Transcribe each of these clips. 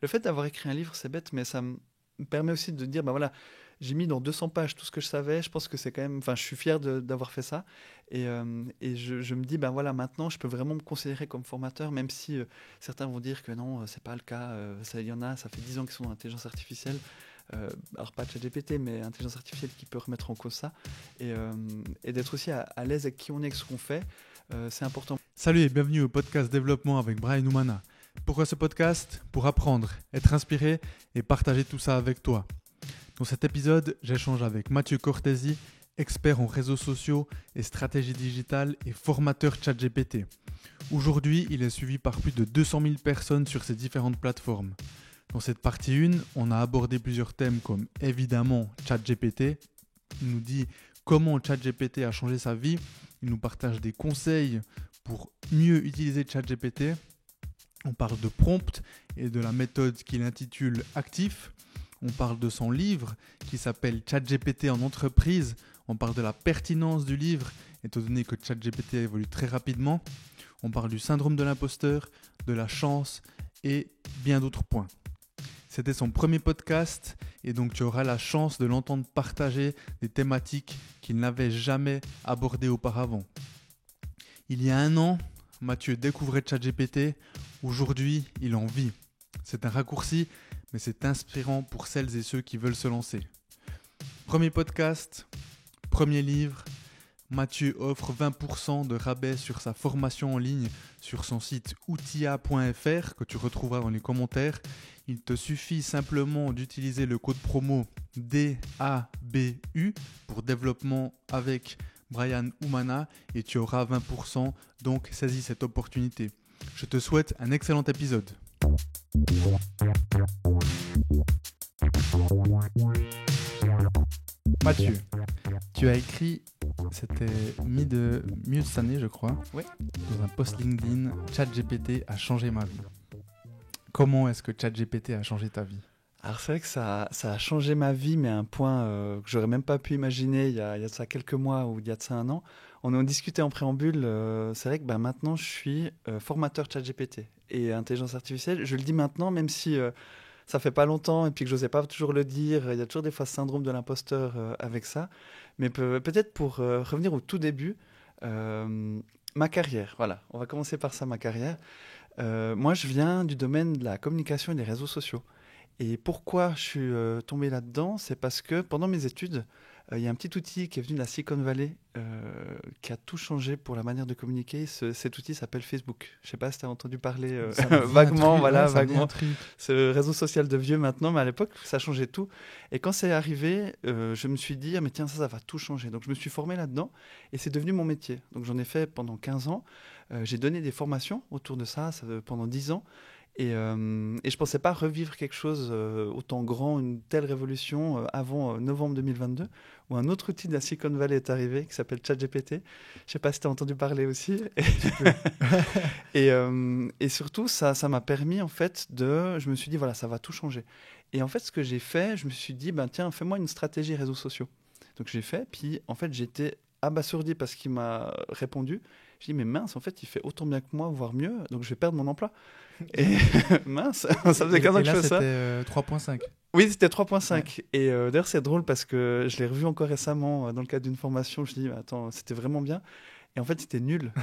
Le fait d'avoir écrit un livre, c'est bête, mais ça me permet aussi de dire, ben voilà, j'ai mis dans 200 pages tout ce que je savais. Je pense que c'est quand même, enfin, je suis fier d'avoir fait ça. Et je me dis, ben voilà, maintenant, je peux vraiment me considérer comme formateur, même si certains vont dire que non, c'est pas le cas. Ça, il y en a, ça fait 10 ans qu'ils sont dans l'intelligence artificielle. Alors pas ChatGPT, mais intelligence artificielle qui peut remettre en cause ça. Et, euh, et d'être aussi à l'aise avec qui on est, avec ce qu'on fait, c'est important. Salut et bienvenue au podcast Développement avec Brian Oumana. Pourquoi ce podcast? Pour apprendre, être inspiré et partager tout ça avec toi. Dans cet épisode, j'échange avec Mathieu Cortési, expert en réseaux sociaux et stratégie digitale et formateur ChatGPT. Aujourd'hui, il est suivi par plus de 200 000 personnes sur ces différentes plateformes. Dans cette partie 1, on a abordé plusieurs thèmes comme évidemment ChatGPT. Il nous dit comment ChatGPT a changé sa vie. Il nous partage des conseils pour mieux utiliser ChatGPT. On parle de prompt et de la méthode qu'il intitule Actif. On parle de son livre qui s'appelle ChatGPT en entreprise. On parle de la pertinence du livre, étant donné que ChatGPT évolue très rapidement. On parle du syndrome de l'imposteur, de la chance et bien d'autres points. C'était son premier podcast et donc tu auras la chance de l'entendre partager des thématiques qu'il n'avait jamais abordées auparavant. Il y a 1 an, Mathieu découvrait ChatGPT. Aujourd'hui, il en vit. C'est un raccourci, mais c'est inspirant pour celles et ceux qui veulent se lancer. Premier podcast, premier livre. Mathieu offre 20% de rabais sur sa formation en ligne sur son site outilla.fr que tu retrouveras dans les commentaires. Il te suffit simplement d'utiliser le code promo DABU pour développement avec Brian Oumana et tu auras 20%, donc saisis cette opportunité. Je te souhaite un excellent épisode. Mathieu, tu as écrit, c'était milieu de cette année je crois, Oui. dans un post LinkedIn, ChatGPT a changé ma vie. Comment est-ce que ChatGPT a changé ta vie? Alors c'est vrai que ça a changé ma vie, mais à un point que j'aurais même pas pu imaginer il y a de ça quelques mois ou il y a de ça 1 an. On en discutait en préambule. C'est vrai que maintenant je suis formateur ChatGPT et intelligence artificielle. Je le dis maintenant, même si ça fait pas longtemps et puis que j'osais pas toujours le dire. Il y a toujours des fois ce syndrome de l'imposteur avec ça. Mais peut-être pour revenir au tout début, ma carrière. Voilà, on va commencer par ça, ma carrière. Moi, je viens du domaine de la communication et des réseaux sociaux. Et pourquoi je suis tombé là-dedans? C'est parce que pendant mes études, il y a un petit outil qui est venu de la Silicon Valley qui a tout changé pour la manière de communiquer. Cet outil s'appelle Facebook. Je ne sais pas si tu as entendu parler Ça me dit un vaguement, truc, voilà, ouais, ça me dit un vaguement. truc. C'est le réseau social de vieux maintenant, mais à l'époque, ça changeait tout. Et quand c'est arrivé, je me suis dit, ah, mais tiens, ça va tout changer. Donc je me suis formé là-dedans et c'est devenu mon métier. Donc j'en ai fait pendant 15 ans. J'ai donné des formations autour de ça pendant 10 ans. Et je ne pensais pas revivre quelque chose autant grand, une telle révolution avant novembre 2022, où un autre outil de la Silicon Valley est arrivé qui s'appelle ChatGPT. Je ne sais pas si tu as entendu parler aussi. Et surtout, ça m'a permis, en fait, je me suis dit, voilà, ça va tout changer. Et en fait, ce que j'ai fait, je me suis dit, ben, tiens, fais-moi une stratégie réseaux sociaux. Donc j'ai fait, puis en fait, j'étais abasourdi parce qu'il m'a répondu. Je dis, mais mince, en fait, il fait autant bien que moi, voire mieux, donc je vais perdre mon emploi. Et mince, ça faisait 15 ans Et que je là, fais ça. c'était 3.5. Oui, c'était 3.5. Et d'ailleurs, c'est drôle parce que je l'ai revu encore récemment dans le cadre d'une formation. Je me dis, attends, c'était vraiment bien. Et en fait, c'était nul.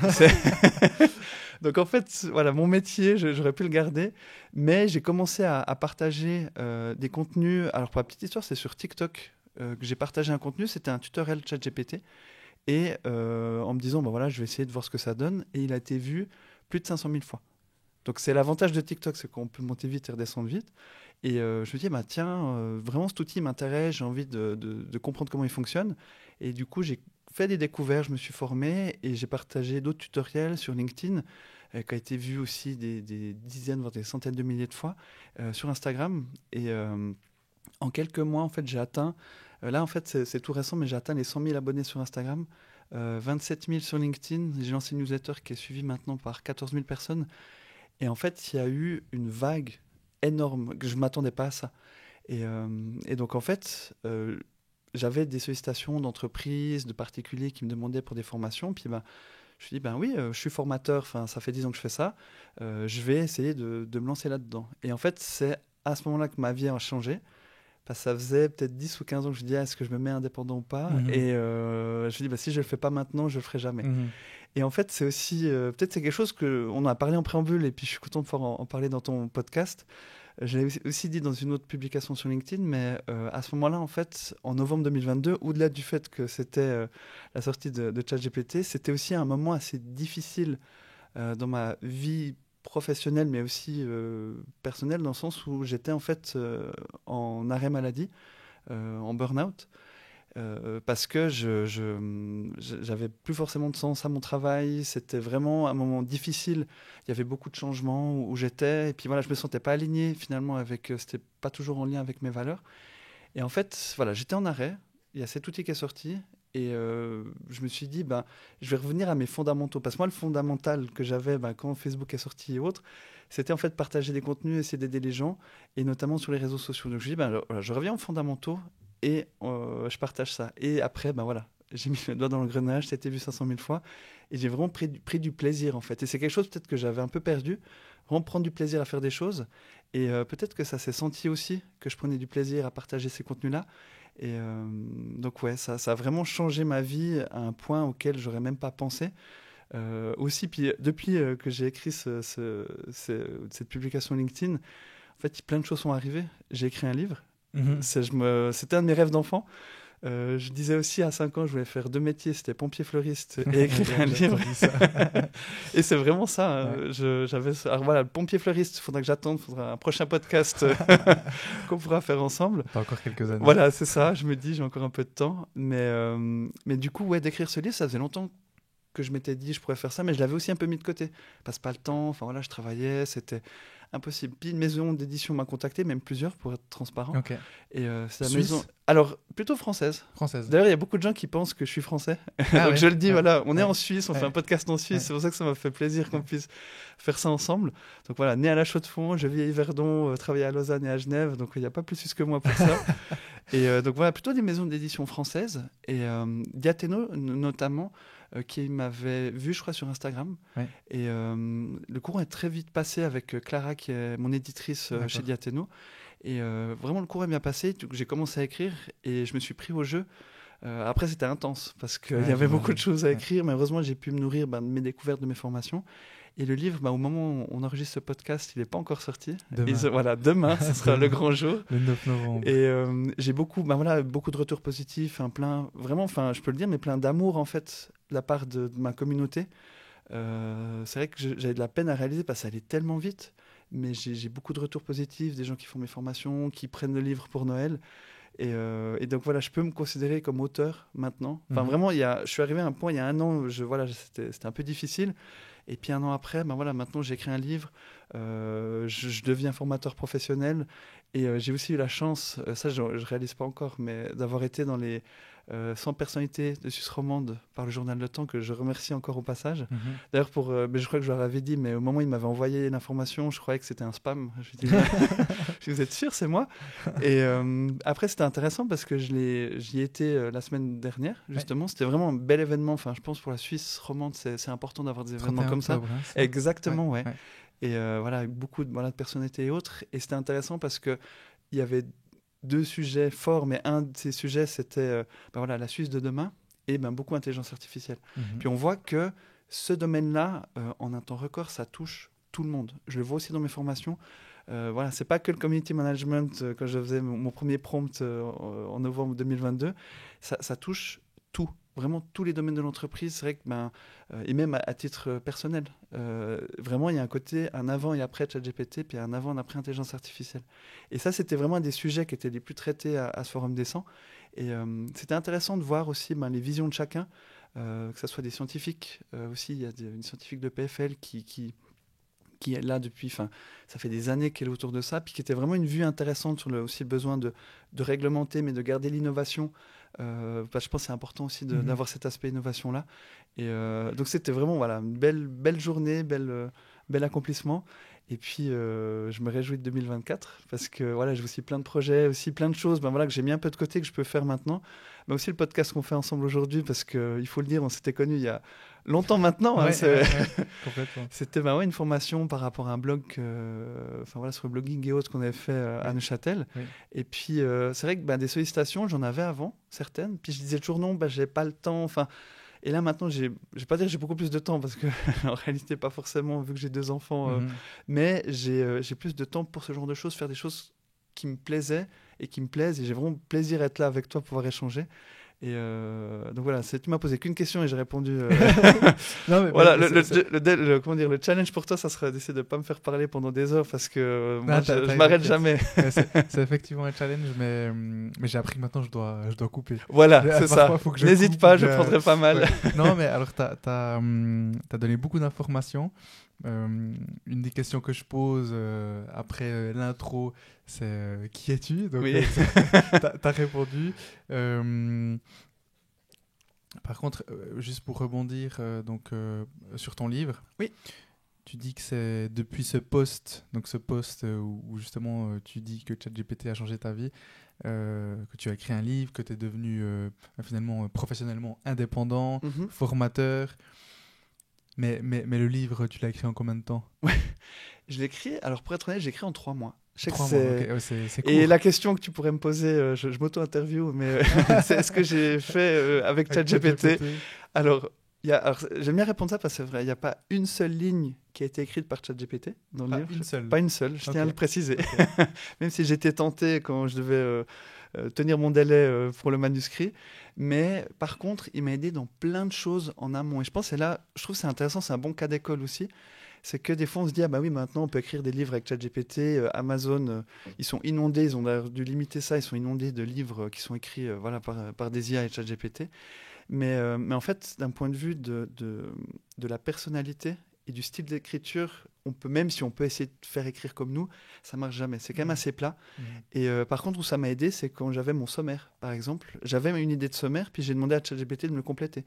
Donc en fait, voilà, mon métier, j'aurais pu le garder. Mais j'ai commencé à partager des contenus. Alors pour la petite histoire, c'est sur TikTok que j'ai partagé un contenu. C'était un tutoriel ChatGPT. Et en me disant, bah voilà, je vais essayer de voir ce que ça donne. Et il a été vu plus de 500 000 fois. Donc c'est l'avantage de TikTok, c'est qu'on peut monter vite et redescendre vite. Et je me dis, bah, tiens, vraiment cet outil m'intéresse, j'ai envie de comprendre comment il fonctionne. Et du coup, j'ai fait des découvertes, je me suis formé et j'ai partagé d'autres tutoriels sur LinkedIn, qui a été vu aussi des dizaines, voire des centaines de milliers de fois sur Instagram. Et en quelques mois, en fait, j'ai atteint, là, en fait, c'est tout récent, mais j'ai atteint les 100 000 abonnés sur Instagram, 27 000 sur LinkedIn. J'ai lancé une newsletter qui est suivie maintenant par 14 000 personnes. Et en fait, il y a eu une vague énorme, que je ne m'attendais pas à ça. Et donc, en fait, j'avais des sollicitations d'entreprises, de particuliers qui me demandaient pour des formations. Puis, ben, me suis dit, ben oui, je suis formateur, ça fait 10 ans que je fais ça, je vais essayer de me lancer là-dedans. Et en fait, c'est à ce moment-là que ma vie a changé. Parce que ça faisait peut-être 10 ou 15 ans que je me disais, est-ce que je me mets indépendant ou pas? Et je me dis, bah, si je ne le fais pas maintenant, je ne le ferai jamais. Et en fait, c'est aussi, peut-être c'est quelque chose qu'on a parlé en préambule, et puis je suis content de pouvoir en parler dans ton podcast. Je l'ai aussi dit dans une autre publication sur LinkedIn, mais à ce moment-là, en fait, en novembre 2022, au-delà du fait que c'était la sortie de ChatGPT, c'était aussi un moment assez difficile dans ma vie professionnelle, mais aussi personnelle, dans le sens où j'étais en fait en arrêt maladie, en burn-out. Parce que j'avais plus forcément de sens à mon travail, c'était vraiment un moment difficile, il y avait beaucoup de changements où j'étais, et puis voilà, je me sentais pas aligné finalement avec, c'était pas toujours en lien avec mes valeurs, et en fait, voilà, j'étais en arrêt, il y a cet outil qui est sorti, et je me suis dit, je vais revenir à mes fondamentaux, parce que moi, le fondamental que j'avais quand Facebook est sorti et autres, c'était en fait partager des contenus, essayer d'aider les gens, et notamment sur les réseaux sociaux. Donc je me dis, voilà, je reviens aux fondamentaux, et je partage ça. Et après, voilà, j'ai mis le doigt dans l'engrenage, ça a été vu 500 000 fois, et j'ai vraiment pris du plaisir, en fait. Et c'est quelque chose peut-être que j'avais un peu perdu, vraiment prendre du plaisir à faire des choses, et peut-être que ça s'est senti aussi, que je prenais du plaisir à partager ces contenus-là. Et donc ouais, ça a vraiment changé ma vie à un point auquel j'aurais même pas pensé. Aussi, puis depuis que j'ai écrit cette publication LinkedIn, en fait, plein de choses sont arrivées. J'ai écrit un livre. C'était un de mes rêves d'enfant. Je disais aussi à 5 ans, je voulais faire 2 métiers, c'était pompier fleuriste et écrire un livre. Et c'est vraiment ça. Ouais. Alors voilà, le pompier fleuriste, il faudra que j'attende, il faudra un prochain podcast qu'on pourra faire ensemble. T'as encore quelques années. Voilà, c'est ça. Je me dis, j'ai encore un peu de temps. Mais du coup, ouais, d'écrire ce livre, ça faisait longtemps que je m'étais dit, je pourrais faire ça, mais je l'avais aussi un peu mis de côté. Parce pas le temps, voilà, je travaillais, c'était impossible. Puis une maison d'édition m'a contacté, même plusieurs, pour être transparent. Okay. Et c'est la maison. Alors, plutôt française. Française. D'ailleurs, il y a beaucoup de gens qui pensent que je suis français. Donc je le dis, voilà, on est en Suisse, on fait un podcast en Suisse, c'est pour ça que ça m'a fait plaisir qu'on puisse faire ça ensemble. Donc voilà, né à La Chaux-de-Fonds, je vis à Yverdon, travaillé à Lausanne et à Genève, donc il n'y a pas plus suisse que moi pour ça. Et donc voilà, plutôt des maisons d'édition françaises. Et Diathéno, notamment, qui m'avait vu, je crois, sur Instagram. Ouais. Et le courant est très vite passé avec Clara, qui est mon éditrice chez Diathéno. Et vraiment, le cours est bien passé. J'ai commencé à écrire et je me suis pris au jeu. Après, c'était intense parce qu'il y avait beaucoup de choses à écrire. Mais heureusement, j'ai pu me nourrir de mes découvertes, de mes formations. Et le livre, au moment où on enregistre ce podcast, il n'est pas encore sorti. Demain, demain ce sera le grand jour. Le 9 novembre. Et j'ai beaucoup de retours positifs, je peux le dire, mais plein d'amour, en fait, de la part de ma communauté. C'est vrai que j'avais de la peine à réaliser parce que ça allait tellement vite. Mais j'ai beaucoup de retours positifs, des gens qui font mes formations, qui prennent le livre pour Noël. Et donc voilà, je peux me considérer comme auteur maintenant. Enfin, vraiment, je suis arrivé à un point, il y a 1 an, c'était un peu difficile. Et puis 1 an après, maintenant j'ai écrit un livre, je deviens formateur professionnel. Et j'ai aussi eu la chance, ça je ne réalise pas encore, mais d'avoir été dans les 100 personnalités de Suisse romande par le journal Le Temps, que je remercie encore au passage. D'ailleurs, mais je crois que je leur avais dit, mais au moment où ils m'avaient envoyé l'information, je croyais que c'était un spam. Je dis, vous êtes sûr, c'est moi? Et après, c'était intéressant parce que j'y étais la semaine dernière, justement. Ouais. C'était vraiment un bel événement. Enfin, je pense pour la Suisse romande, c'est important d'avoir des événements comme ça. Exactement, ouais. Et voilà, beaucoup de personnalités et autres. Et c'était intéressant parce qu'il y avait 2 sujets forts, mais un de ces sujets, c'était la Suisse de demain et beaucoup d'intelligence artificielle. Puis on voit que ce domaine-là, en un temps record, ça touche tout le monde. Je le vois aussi dans mes formations. C'est pas que le community management, quand je faisais mon premier prompt en novembre 2022, ça touche tout. Vraiment tous les domaines de l'entreprise, c'est vrai que et même à titre personnel, vraiment il y a un côté un avant et après ChatGPT, puis un avant et après intelligence artificielle. Et ça, c'était vraiment un des sujets qui étaient les plus traités à ce forum des 100. Et c'était intéressant de voir aussi les visions de chacun, que ce soit des scientifiques aussi. Il y a une scientifique de PFL qui est là depuis, ça fait des années qu'elle est autour de ça, puis qui était vraiment une vue intéressante sur aussi le besoin de réglementer, mais de garder l'innovation. Je pense que c'est important aussi d'avoir cet aspect innovation-là. Et donc c'était vraiment une belle journée, bel accomplissement. Et puis, je me réjouis de 2024 parce que voilà, j'ai aussi plein de projets, aussi plein de choses voilà, que j'ai mis un peu de côté, que je peux faire maintenant. Mais aussi le podcast qu'on fait ensemble aujourd'hui parce qu'il faut le dire, on s'était connus il y a longtemps maintenant. Hein, complètement. C'était une formation par rapport à un blog sur le blogging et autres qu'on avait fait à Neuchâtel. Oui. Et puis, c'est vrai que des sollicitations, j'en avais avant, certaines. Puis je disais toujours non, j'ai pas le temps. Et là, maintenant, je vais pas dire que j'ai beaucoup plus de temps parce que, en réalité, pas forcément, vu que j'ai 2 enfants. Mais j'ai plus de temps pour ce genre de choses, faire des choses qui me plaisaient et qui me plaisent. Et j'ai vraiment plaisir à être là avec toi, pouvoir échanger. Et donc voilà, tu m'as posé qu'une question et j'ai répondu. Non, mais voilà, le challenge pour toi, ça serait d'essayer de ne pas me faire parler pendant des heures parce que moi, je m'arrête jamais. C'est effectivement un challenge, mais j'ai appris que maintenant je dois couper. Voilà, c'est ça. N'hésite pas, je prendrai pas mal. Ouais. Non, mais alors, tu as donné beaucoup d'informations. Une des questions que je pose après l'intro, c'est qui es-tu? Donc, oui. tu as répondu. Par contre, juste pour rebondir sur ton livre, oui. Tu dis que c'est depuis ce post où justement tu dis que ChatGPT a changé ta vie, que tu as écrit un livre, que tu es devenu finalement professionnellement indépendant, formateur. Mais le livre, tu l'as écrit en combien de temps? Ouais, je l'ai écrit, alors pour être honnête, j'ai écrit en 3 mois. Je sais 3 que mois, okay. C'est court. Et la question que tu pourrais me poser, je m'auto-interview, mais c'est ce que j'ai fait avec ChatGPT. Alors, j'aime bien répondre ça parce que c'est vrai, il n'y a pas une seule ligne qui a été écrite par ChatGPT dans le livre. Pas une seule, je tiens à le préciser. Même si j'étais tenté quand je devais tenir mon délai pour le manuscrit. Mais par contre, il m'a aidé dans plein de choses en amont. Et je pense que je trouve que c'est intéressant, c'est un bon cas d'école aussi. C'est que des fois, on se dit, ah bah oui, maintenant, on peut écrire des livres avec ChatGPT. Amazon, ils sont inondés, ils ont d'ailleurs dû limiter ça, ils sont inondés de livres qui sont écrits par des IA et ChatGPT. Mais en fait, d'un point de vue de la personnalité et du style d'écriture, même si on peut essayer de faire écrire comme nous, ça marche jamais. C'est quand même assez plat. Et par contre, où ça m'a aidé, c'est quand j'avais mon sommaire, par exemple. J'avais une idée de sommaire, puis j'ai demandé à ChatGPT de me le compléter.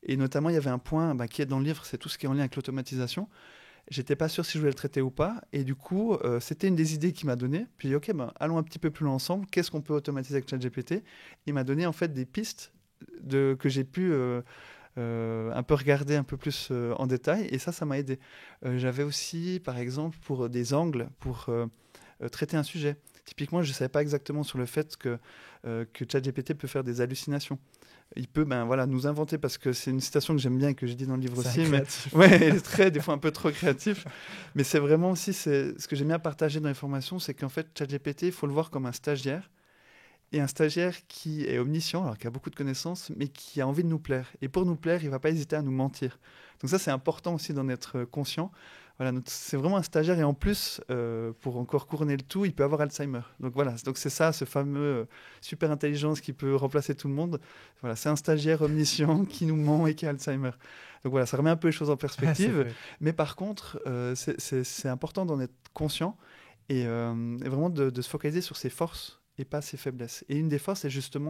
Et notamment, il y avait un point qui est dans le livre, c'est tout ce qui est en lien avec l'automatisation. J'étais pas sûr si je voulais le traiter ou pas. Et du coup, c'était une des idées qu'il m'a donné. Puis j'ai dit, OK, allons un petit peu plus loin ensemble. Qu'est-ce qu'on peut automatiser avec ChatGPT? Il m'a donné en fait des pistes que j'ai pu un peu regarder un peu plus en détail. Et ça m'a aidé. J'avais aussi, par exemple, pour des angles, pour traiter un sujet. Typiquement, je ne savais pas exactement sur le fait que ChatGPT peut faire des hallucinations. Il peut nous inventer, parce que c'est une citation que j'aime bien et que je dis dans le livre aussi. Mais ouais, il est des fois un peu trop créatif. Mais c'est vraiment aussi ce que j'aime bien partager dans les formations, c'est qu'en fait, ChatGPT, il faut le voir comme un stagiaire. Et un stagiaire qui est omniscient, alors qui a beaucoup de connaissances, mais qui a envie de nous plaire. Et pour nous plaire, il ne va pas hésiter à nous mentir. Donc ça, c'est important aussi d'en être conscient. Voilà, c'est vraiment un stagiaire. Et en plus, pour encore couronner le tout, il peut avoir Alzheimer. Donc voilà, donc c'est ça, ce fameux super intelligence qui peut remplacer tout le monde. Voilà, c'est un stagiaire omniscient qui nous ment et qui a Alzheimer. Donc voilà, ça remet un peu les choses en perspective. Mais par contre, c'est important d'en être conscient et vraiment de se focaliser sur ses forces et pas ses faiblesses. Et une des forces,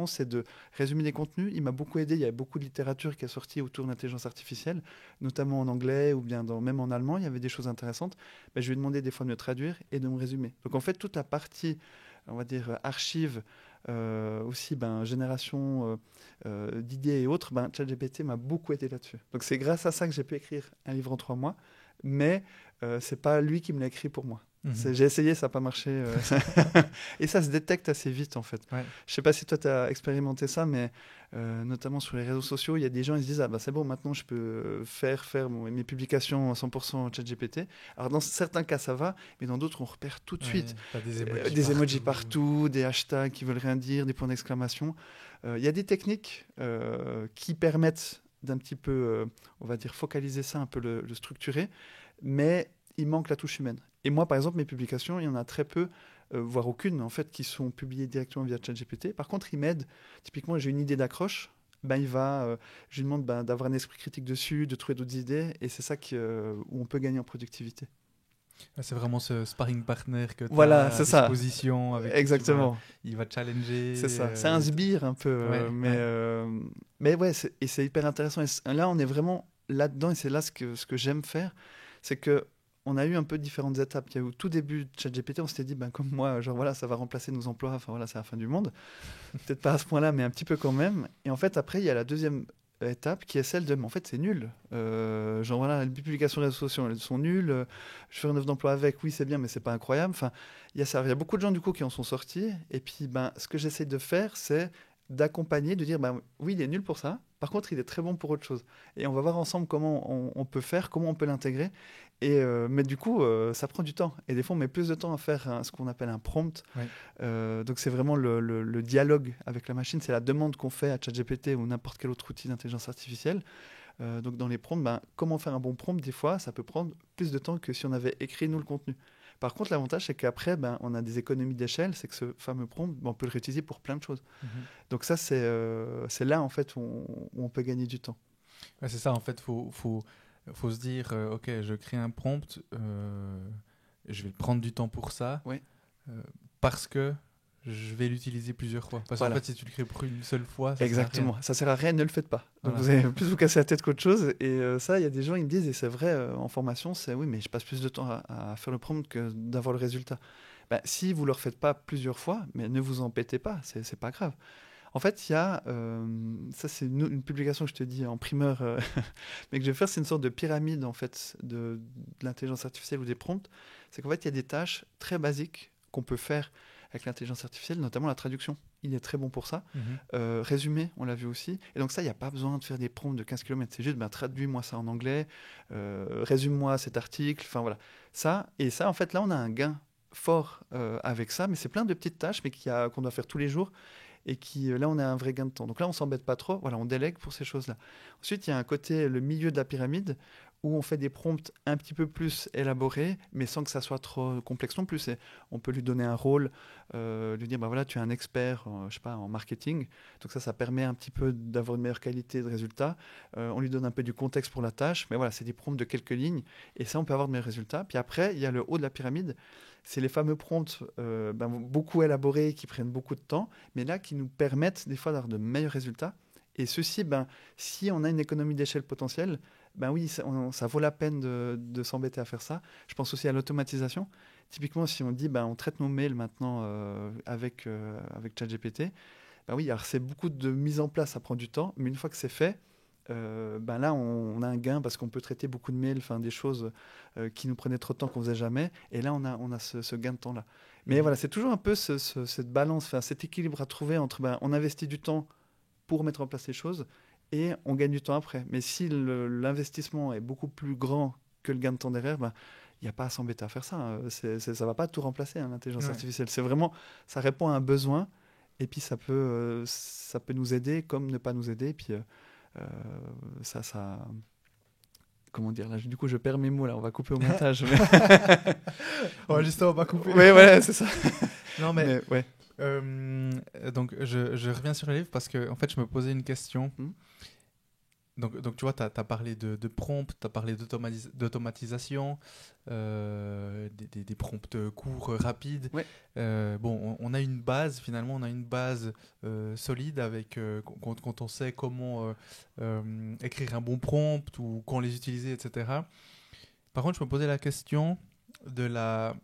c'est de résumer des contenus. Il m'a beaucoup aidé. Il y a beaucoup de littérature qui est sortie autour de l'intelligence artificielle, notamment en anglais ou bien même en allemand. Il y avait des choses intéressantes. Je lui ai demandé des fois de me traduire et de me résumer. Donc en fait, toute la partie, on va dire, archive, aussi génération d'idées et autres, ChatGPT m'a beaucoup aidé là-dessus. Donc c'est grâce à ça que j'ai pu écrire un livre en 3 mois. Mais c'est pas lui qui me l'a écrit pour moi. J'ai essayé, ça n'a pas marché. Et ça se détecte assez vite, en fait. Ouais. Je ne sais pas si toi, tu as expérimenté ça, mais notamment sur les réseaux sociaux, il y a des gens qui se disent « Ah, c'est bon, maintenant, je peux faire mes publications à 100% ChatGPT. » Alors, dans certains cas, ça va, mais dans d'autres, on repère tout de suite. Des emojis partout, des hashtags qui ne veulent rien dire, des points d'exclamation. Il y a des techniques qui permettent d'un petit peu, on va dire, focaliser ça, un peu le structurer, mais il manque la touche humaine. Et moi, par exemple, mes publications, il y en a très peu, voire aucune, en fait, qui sont publiées directement via ChatGPT. Par contre, il m'aide. Typiquement, j'ai une idée d'accroche. Je lui demande d'avoir un esprit critique dessus, de trouver d'autres idées. Et c'est ça où on peut gagner en productivité. C'est vraiment ce sparring partner que tu as à disposition. Avec exactement. Il va challenger. C'est ça. C'est un sbire un peu. Mais ouais, c'est hyper intéressant. Et là, on est vraiment là-dedans. Et c'est là ce que j'aime faire. C'est que on a eu un peu différentes étapes. Il y a eu au tout début de ChatGPT, on s'était dit, ben, comme moi, genre voilà, ça va remplacer nos emplois, enfin voilà, c'est la fin du monde. Peut-être pas à ce point-là, mais un petit peu quand même. Et en fait, après, il y a la deuxième étape qui est celle de, mais en fait, c'est nul. Genre voilà, les publications réseaux sociaux, elles sont nulles. Je fais une offre d'emploi avec, oui, c'est bien, mais c'est pas incroyable. Enfin, il y a ça. Il y a beaucoup de gens du coup qui en sont sortis. Et puis, ben, ce que j'essaie de faire, c'est d'accompagner, de dire, ben, oui, il est nul pour ça. Par contre, il est très bon pour autre chose. Et on va voir ensemble comment on peut faire, comment on peut l'intégrer. Mais du coup, ça prend du temps. Et des fois, on met plus de temps à faire ce qu'on appelle un prompt. Oui. Donc, c'est vraiment le dialogue avec la machine. C'est la demande qu'on fait à ChatGPT ou n'importe quel autre outil d'intelligence artificielle. Donc, dans les prompts, ben, comment faire un bon prompt, des fois, ça peut prendre plus de temps que si on avait écrit, nous, le contenu. Par contre, l'avantage, c'est qu'après, ben, on a des économies d'échelle. C'est que ce fameux prompt, ben, on peut le réutiliser pour plein de choses. Donc, ça, c'est là, en fait, où on peut gagner du temps. Ouais, c'est ça, en fait, faut se dire, ok, je crée un prompt, je vais prendre du temps pour ça, Oui. parce que je vais l'utiliser plusieurs fois. Parce Voilà. qu'en fait, si tu le crées pour une seule fois, ça Exactement, sert à ça sert à rien, ne le faites pas. Donc Voilà. vous allez plus vous casser la tête qu'autre chose. Et ça, il y a des gens, ils me disent, et c'est vrai en formation, c'est oui, mais je passe plus de temps à faire le prompt que d'avoir le résultat. Ben, si vous ne le refaites pas plusieurs fois, mais ne vous embêtez pas, c'est pas grave. En fait, il y a, ça c'est une publication que je te dis en primeur, mais que je vais faire, c'est une sorte de pyramide en fait de l'intelligence artificielle ou des prompts. C'est qu'en fait, il y a des tâches très basiques qu'on peut faire avec l'intelligence artificielle, notamment la traduction. Il est très bon pour ça. Résumé, on l'a vu aussi. Et donc ça, il n'y a pas besoin de faire des prompts de 15 km. C'est juste, ben, traduis-moi ça en anglais, résume-moi cet article. Enfin voilà. Et ça, en fait, là, on a un gain fort avec ça, mais c'est plein de petites tâches mais qu'on doit faire tous les jours et là, on a un vrai gain de temps. Donc là, on s'embête pas trop. Voilà, on délègue pour ces choses-là. Ensuite, il y a un côté, le milieu de la pyramide, où on fait des prompts un petit peu plus élaborés, mais sans que ça soit trop complexe non plus. On peut lui donner un rôle, lui dire, bah voilà, tu es un expert, je sais pas, en marketing. Donc ça permet un petit peu d'avoir une meilleure qualité de résultat. On lui donne un peu du contexte pour la tâche, mais voilà, c'est des prompts de quelques lignes, et ça, on peut avoir de meilleurs résultats. Puis après, il y a le haut de la pyramide. C'est les fameux prompts beaucoup élaborés, qui prennent beaucoup de temps, mais là, qui nous permettent des fois d'avoir de meilleurs résultats. Et ceci, si on a une économie d'échelle potentielle, oui, ça vaut la peine de s'embêter à faire ça. Je pense aussi à l'automatisation. Typiquement, si on dit, on traite nos mails maintenant avec ChatGPT, oui, alors c'est beaucoup de mise en place, ça prend du temps, mais une fois que c'est fait, là, on a un gain parce qu'on peut traiter beaucoup de mails, des choses qui nous prenaient trop de temps qu'on faisait jamais. Et là, on a ce gain de temps-là. Mais voilà, c'est toujours un peu cette balance, cet équilibre à trouver entre on investit du temps pour mettre en place les choses et on gagne du temps après. Mais si l'investissement est beaucoup plus grand que le gain de temps derrière, il n'y a pas à s'embêter à faire ça. Ça ne va pas tout remplacer, l'intelligence artificielle. C'est vraiment, ça répond à un besoin et puis ça peut nous aider comme ne pas nous aider. Et puis comment dire là, du coup je perds mes mots là, on va couper au montage. on va couper. Oui, voilà, c'est ça. Non mais ouais. Donc je reviens sur le livre parce que en fait je me posais une question. Donc tu vois, tu as parlé de prompts, tu as parlé d'automatisation, des prompts courts, rapides. Ouais. On a une base, finalement, on a une base solide avec, quand on sait comment écrire un bon prompt ou quand les utiliser, etc. Par contre, je me posais la question de la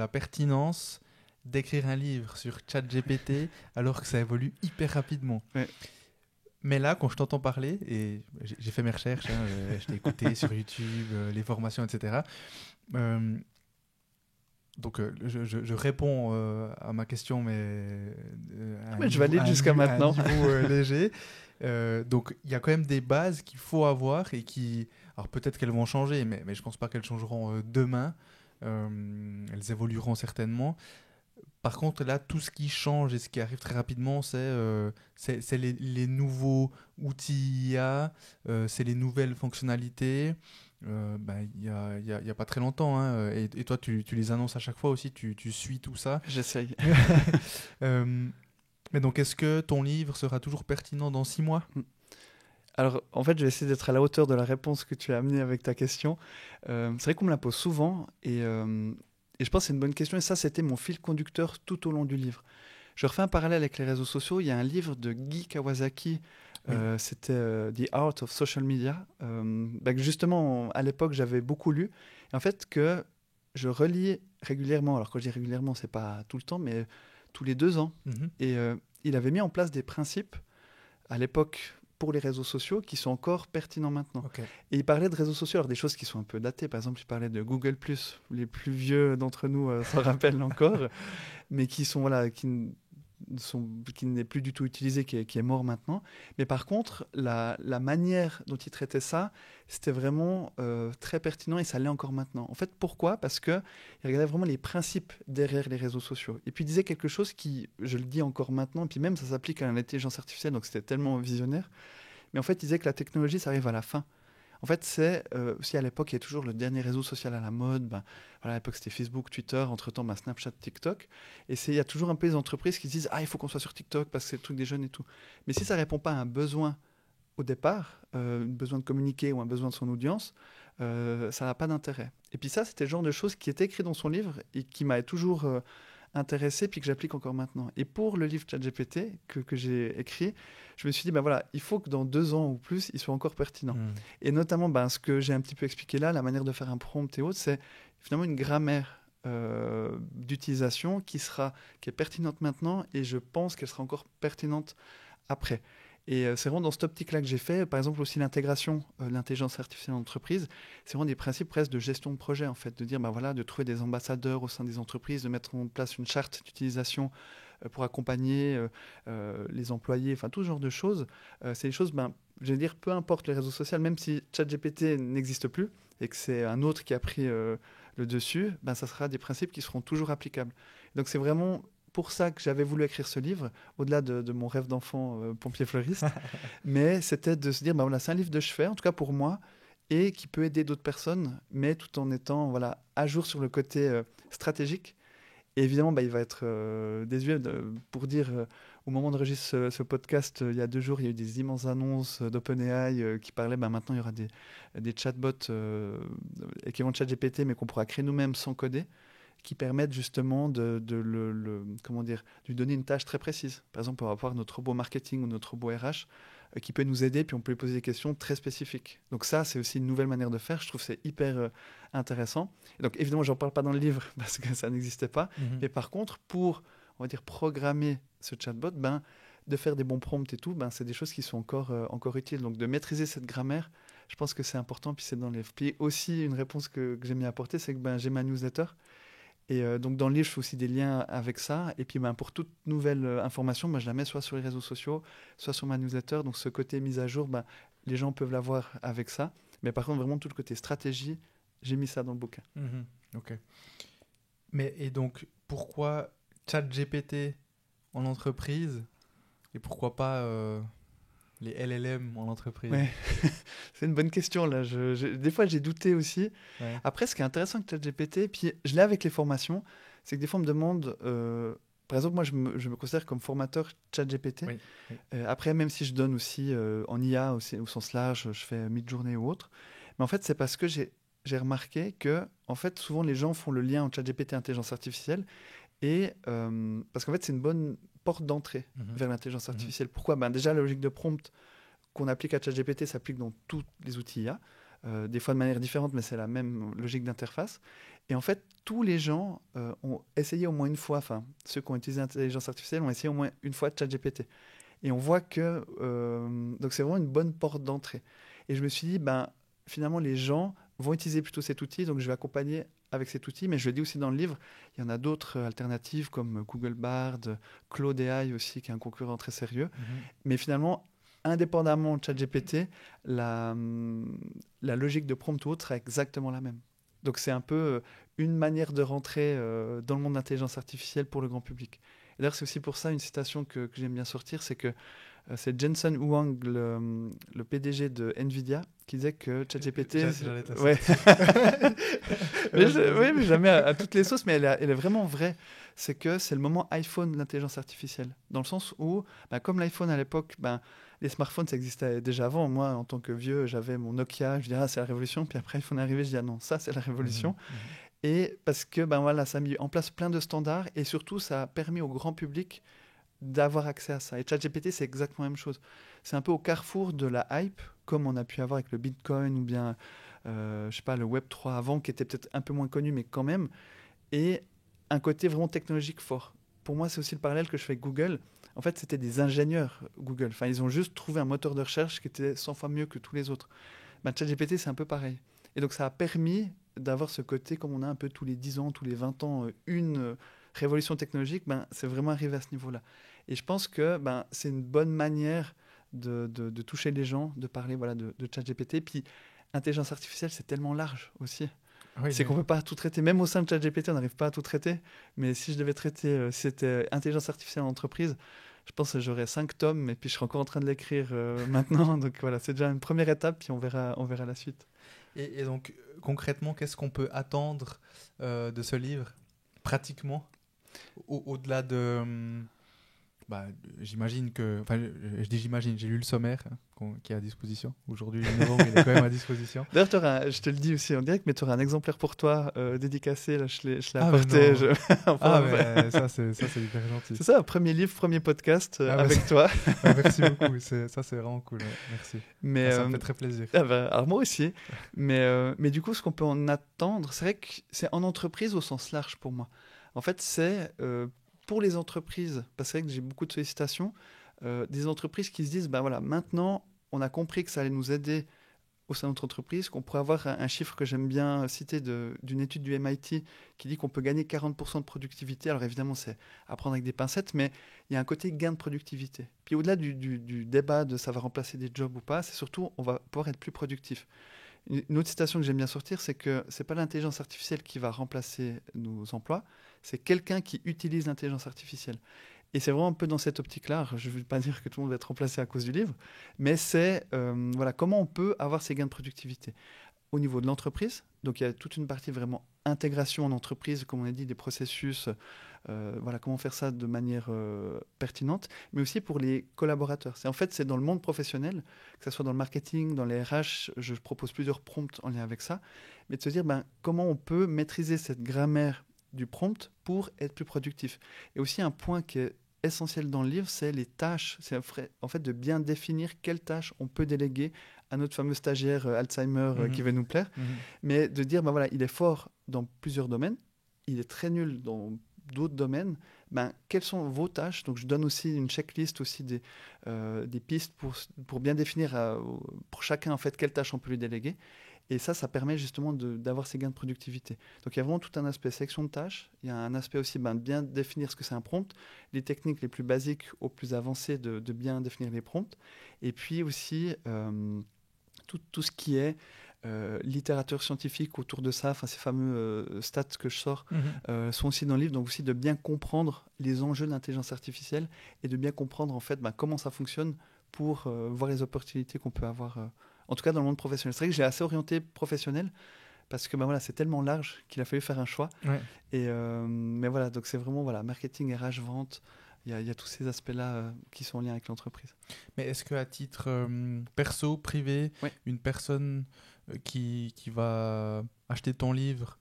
pertinence d'écrire un livre sur ChatGPT alors que ça évolue hyper rapidement. Ouais. Mais là, quand je t'entends parler, et j'ai fait mes recherches, je t'ai écouté sur YouTube, les formations, etc. Donc, je réponds à ma question, mais je valide jusqu'à maintenant. À un niveau léger. Donc, il y a quand même des bases qu'il faut avoir et qui... Alors, peut-être qu'elles vont changer, mais je ne pense pas qu'elles changeront demain. Elles évolueront certainement. Par contre, là, tout ce qui change et ce qui arrive très rapidement, c'est les nouveaux outils IA, c'est les nouvelles fonctionnalités. Il y a pas très longtemps, hein, et toi, tu les annonces à chaque fois aussi, tu suis tout ça. J'essaye. Mais donc, est-ce que ton livre sera toujours pertinent dans 6 mois ? Alors, en fait, je vais essayer d'être à la hauteur de la réponse que tu as amenée avec ta question. C'est vrai qu'on me la pose souvent, et je pense que c'est une bonne question, et ça, c'était mon fil conducteur tout au long du livre. Je refais un parallèle avec les réseaux sociaux. Il y a un livre de Guy Kawasaki, c'était The Art of Social Media, que justement, à l'époque, j'avais beaucoup lu. Et en fait, que je relis régulièrement. Alors quand je dis régulièrement, c'est pas tout le temps, mais tous les 2 ans. Et il avait mis en place des principes à l'époque pour les réseaux sociaux qui sont encore pertinents maintenant. Ok. Et il parlait de réseaux sociaux, alors des choses qui sont un peu datées. Par exemple, il parlait de Google+. Les plus vieux d'entre nous s'en rappellent encore, mais qui sont voilà, qui n'est plus du tout utilisé, qui est mort maintenant. Mais par contre, la manière dont il traitait ça, c'était vraiment très pertinent et ça l'est encore maintenant. En fait, pourquoi ? Parce qu'il regardait vraiment les principes derrière les réseaux sociaux. Et puis il disait quelque chose qui, je le dis encore maintenant, et puis même ça s'applique à l'intelligence artificielle, donc c'était tellement visionnaire. Mais en fait, il disait que la technologie, ça arrive à la fin. En fait, c'est si à l'époque, il y a toujours le dernier réseau social à la mode, ben, voilà, à l'époque, c'était Facebook, Twitter, entre-temps, ben, Snapchat, TikTok. Et il y a toujours un peu des entreprises qui se disent « Ah, il faut qu'on soit sur TikTok parce que c'est le truc des jeunes et tout. » Mais si ça ne répond pas à un besoin au départ, un besoin de communiquer ou un besoin de son audience, ça n'a pas d'intérêt. Et puis ça, c'était le genre de choses qui étaient écrites dans son livre et qui m'avaient toujours intéressé puis que j'applique encore maintenant. Et pour le livre ChatGPT que j'ai écrit, je me suis dit, ben voilà, il faut que dans 2 ans ou plus, il soit encore pertinent. Et notamment, ben, ce que j'ai un petit peu expliqué là, la manière de faire un prompt et autres, c'est finalement une grammaire d'utilisation qui est pertinente maintenant et je pense qu'elle sera encore pertinente après. Et c'est vraiment dans cette optique-là que j'ai fait, par exemple aussi l'intégration de l'intelligence artificielle en entreprise, c'est vraiment des principes presque de gestion de projet en fait, de dire ben voilà, de trouver des ambassadeurs au sein des entreprises, de mettre en place une charte d'utilisation pour accompagner les employés, enfin tout ce genre de choses. C'est des choses, ben, je vais dire, peu importe les réseaux sociaux, même si ChatGPT n'existe plus et que c'est un autre qui a pris le dessus, ben, ça sera des principes qui seront toujours applicables. Donc c'est vraiment pour ça que j'avais voulu écrire ce livre, au-delà de mon rêve d'enfant pompier fleuriste, mais c'était de se dire, ben voilà, c'est un livre de chevet, en tout cas pour moi, et qui peut aider d'autres personnes, mais tout en étant voilà, à jour sur le côté stratégique. Et évidemment, bah, il va être désuet pour dire, au moment d'enregistrer ce podcast, il y a 2 jours, il y a eu des immenses annonces d'OpenAI qui parlaient, bah, maintenant il y aura des chatbots équivalents de ChatGPT, mais qu'on pourra créer nous-mêmes sans coder, qui permettent justement de comment dire, lui donner une tâche très précise. Par exemple, on va avoir notre robot marketing ou notre robot RH qui peut nous aider, puis on peut lui poser des questions très spécifiques. Donc ça, c'est aussi une nouvelle manière de faire. Je trouve que c'est hyper intéressant. Et donc évidemment, j'en parle pas dans le livre parce que ça n'existait pas. Mais par contre, pour, on va dire, programmer ce chatbot, ben, de faire des bons prompts et tout, ben, c'est des choses qui sont encore utiles. Donc de maîtriser cette grammaire, je pense que c'est important, puis c'est dans le livre. Puis aussi, une réponse que j'aime bien apporter, c'est que ben, j'ai ma newsletter. Et donc dans le livre, je fais aussi des liens avec ça. Et puis ben, pour toute nouvelle information, ben, je la mets soit sur les réseaux sociaux, soit sur ma newsletter. Donc ce côté mise à jour, ben, les gens peuvent l'avoir avec ça. Mais par contre, vraiment tout le côté stratégie, j'ai mis ça dans le bouquin. Ok. Mais et donc, pourquoi ChatGPT en entreprise et pourquoi pas les LLM en entreprise? Ouais. C'est une bonne question là. Des fois, j'ai douté aussi. Ouais. Après, ce qui est intéressant avec ChatGPT, puis je l'ai avec les formations, c'est que des fois, on me demande... par exemple, moi, je me considère comme formateur ChatGPT. Oui, oui. Après, même si je donne aussi en IA au sens large, je fais mid-journée ou autre. Mais en fait, c'est parce que j'ai remarqué que, en fait, souvent, les gens font le lien entre ChatGPT et intelligence artificielle. Et parce qu'en fait, c'est une bonne porte d'entrée vers l'intelligence artificielle. Pourquoi ? Ben, déjà, la logique de prompt qu'on applique à ChatGPT s'applique dans tous les outils IA. Des fois de manière différente, mais c'est la même logique d'interface. Et en fait, tous les gens ont essayé au moins une fois, enfin, ceux qui ont utilisé l'intelligence artificielle ont essayé au moins une fois ChatGPT. Et on voit que... donc c'est vraiment une bonne porte d'entrée. Et je me suis dit, ben, finalement, les gens vont utiliser plutôt cet outil, donc je vais accompagner avec cet outil, mais je le dis aussi dans le livre, il y en a d'autres alternatives comme Google Bard, Claude AI aussi, qui est un concurrent très sérieux. Mais finalement, indépendamment de ChatGPT, la logique de prompt ou autre sera exactement la même. Donc c'est un peu une manière de rentrer dans le monde de l'intelligence artificielle pour le grand public. Et d'ailleurs, c'est aussi pour ça une citation que j'aime bien sortir, c'est que c'est Jensen Huang, le PDG de Nvidia, qui disait que ChatGPT... Ouais. mais jamais à toutes les sauces, mais elle est vraiment vraie. C'est que c'est le moment iPhone de l'intelligence artificielle. Dans le sens où, bah, comme l'iPhone à l'époque, bah, les smartphones, ça existait déjà avant. Moi, en tant que vieux, j'avais mon Nokia, je disais, ah, c'est la révolution. Puis après, l'iPhone est arrivé, je dis, ah non, ça, c'est la révolution. Et parce que ben, voilà, ça a mis en place plein de standards et surtout, ça a permis au grand public d'avoir accès à ça. Et ChatGPT, c'est exactement la même chose. C'est un peu au carrefour de la hype, comme on a pu avoir avec le Bitcoin ou bien je sais pas, le Web 3 avant, qui était peut-être un peu moins connu, mais quand même, et un côté vraiment technologique fort. Pour moi, c'est aussi le parallèle que je fais avec Google. En fait, c'était des ingénieurs, Google. Enfin, ils ont juste trouvé un moteur de recherche qui était 100 fois mieux que tous les autres. Ben, ChatGPT, c'est un peu pareil. Et donc, ça a permis d'avoir ce côté, comme on a un peu tous les 10 ans, tous les 20 ans, une révolution technologique, ben, c'est vraiment arrivé à ce niveau-là. Et je pense que ben, c'est une bonne manière de toucher les gens, de parler voilà, de ChatGPT. Puis, intelligence artificielle, c'est tellement large aussi. Oui, C'est oui. qu'on ne peut pas tout traiter. Même au sein de ChatGPT, on n'arrive pas à tout traiter. Mais si je devais traiter, si c'était intelligence artificielle en entreprise, je pense que j'aurais 5 tomes. Et puis, je serais encore en train de l'écrire maintenant. Donc voilà, c'est déjà une première étape. Puis, on verra la suite. Et donc, concrètement, qu'est-ce qu'on peut attendre de ce livre, pratiquement, au-delà de... bah, j'imagine que... Enfin, je dis j'imagine, j'ai lu le sommaire qui est à disposition. Aujourd'hui, le novembre, il est quand même à disposition. D'ailleurs, je te le dis aussi en direct, mais tu auras un exemplaire pour toi dédicacé. Là, je l'ai Ah, apporté. mais non. Enfin, mais ça, c'est hyper gentil. c'est ça, premier livre, premier podcast Ah, avec toi. Merci beaucoup, ça c'est vraiment cool, ouais. Merci. Mais, Ça me fait très plaisir. alors moi aussi. Mais du coup, ce qu'on peut en attendre, c'est vrai que c'est en entreprise au sens large pour moi. En fait, c'est pour les entreprises, parce que c'est vrai que j'ai beaucoup de sollicitations, des entreprises qui se disent, ben voilà, maintenant, on a compris que ça allait nous aider au sein de notre entreprise, qu'on pourrait avoir un chiffre que j'aime bien citer d'une étude du MIT qui dit qu'on peut gagner 40% de productivité. Alors évidemment, c'est à prendre avec des pincettes, mais il y a un côté gain de productivité. Puis au-delà du débat de ça va remplacer des jobs ou pas, c'est surtout on va pouvoir être plus productif. Une autre citation que j'aime bien sortir, c'est que c'est pas l'intelligence artificielle qui va remplacer nos emplois, c'est quelqu'un qui utilise l'intelligence artificielle. Et c'est vraiment un peu dans cette optique-là. Je ne veux pas dire que tout le monde va être remplacé à cause du livre, mais c'est voilà, comment on peut avoir ces gains de productivité au niveau de l'entreprise. Donc il y a toute une partie vraiment intégration en entreprise, comme on a dit, des processus, voilà, comment faire ça de manière pertinente, mais aussi pour les collaborateurs. C'est dans le monde professionnel, que ce soit dans le marketing, dans les RH, je propose plusieurs prompts en lien avec ça, mais de se dire comment on peut maîtriser cette grammaire du prompt pour être plus productif. Et aussi un point qui est essentiel dans le livre, c'est les tâches. C'est en fait de bien définir quelles tâches on peut déléguer à notre fameux stagiaire Alzheimer qui va nous plaire. Mais de dire, voilà, il est fort dans plusieurs domaines, il est très nul dans d'autres domaines. Quelles sont vos tâches? Donc je donne aussi une checklist, aussi des pistes pour bien définir pour chacun en fait quelles tâches on peut lui déléguer. Et ça permet justement d'avoir ces gains de productivité. Donc il y a vraiment tout un aspect sélection de tâches. Il y a un aspect aussi de bien définir ce que c'est un prompt. Les techniques les plus basiques aux plus avancées de bien définir les prompts. Et puis aussi tout ce qui est littérature scientifique autour de ça. Enfin, ces fameux stats que je sors sont aussi dans le livre. Donc aussi de bien comprendre les enjeux de l'intelligence artificielle et de bien comprendre en fait comment ça fonctionne pour voir les opportunités qu'on peut avoir en tout cas dans le monde professionnel. C'est vrai que j'ai assez orienté professionnel parce que voilà, c'est tellement large qu'il a fallu faire un choix. Ouais. Mais voilà, donc c'est vraiment marketing, RH, vente. Il y a tous ces aspects-là qui sont en lien avec l'entreprise. Mais est-ce qu'à titre perso, privé, une personne qui va acheter ton livre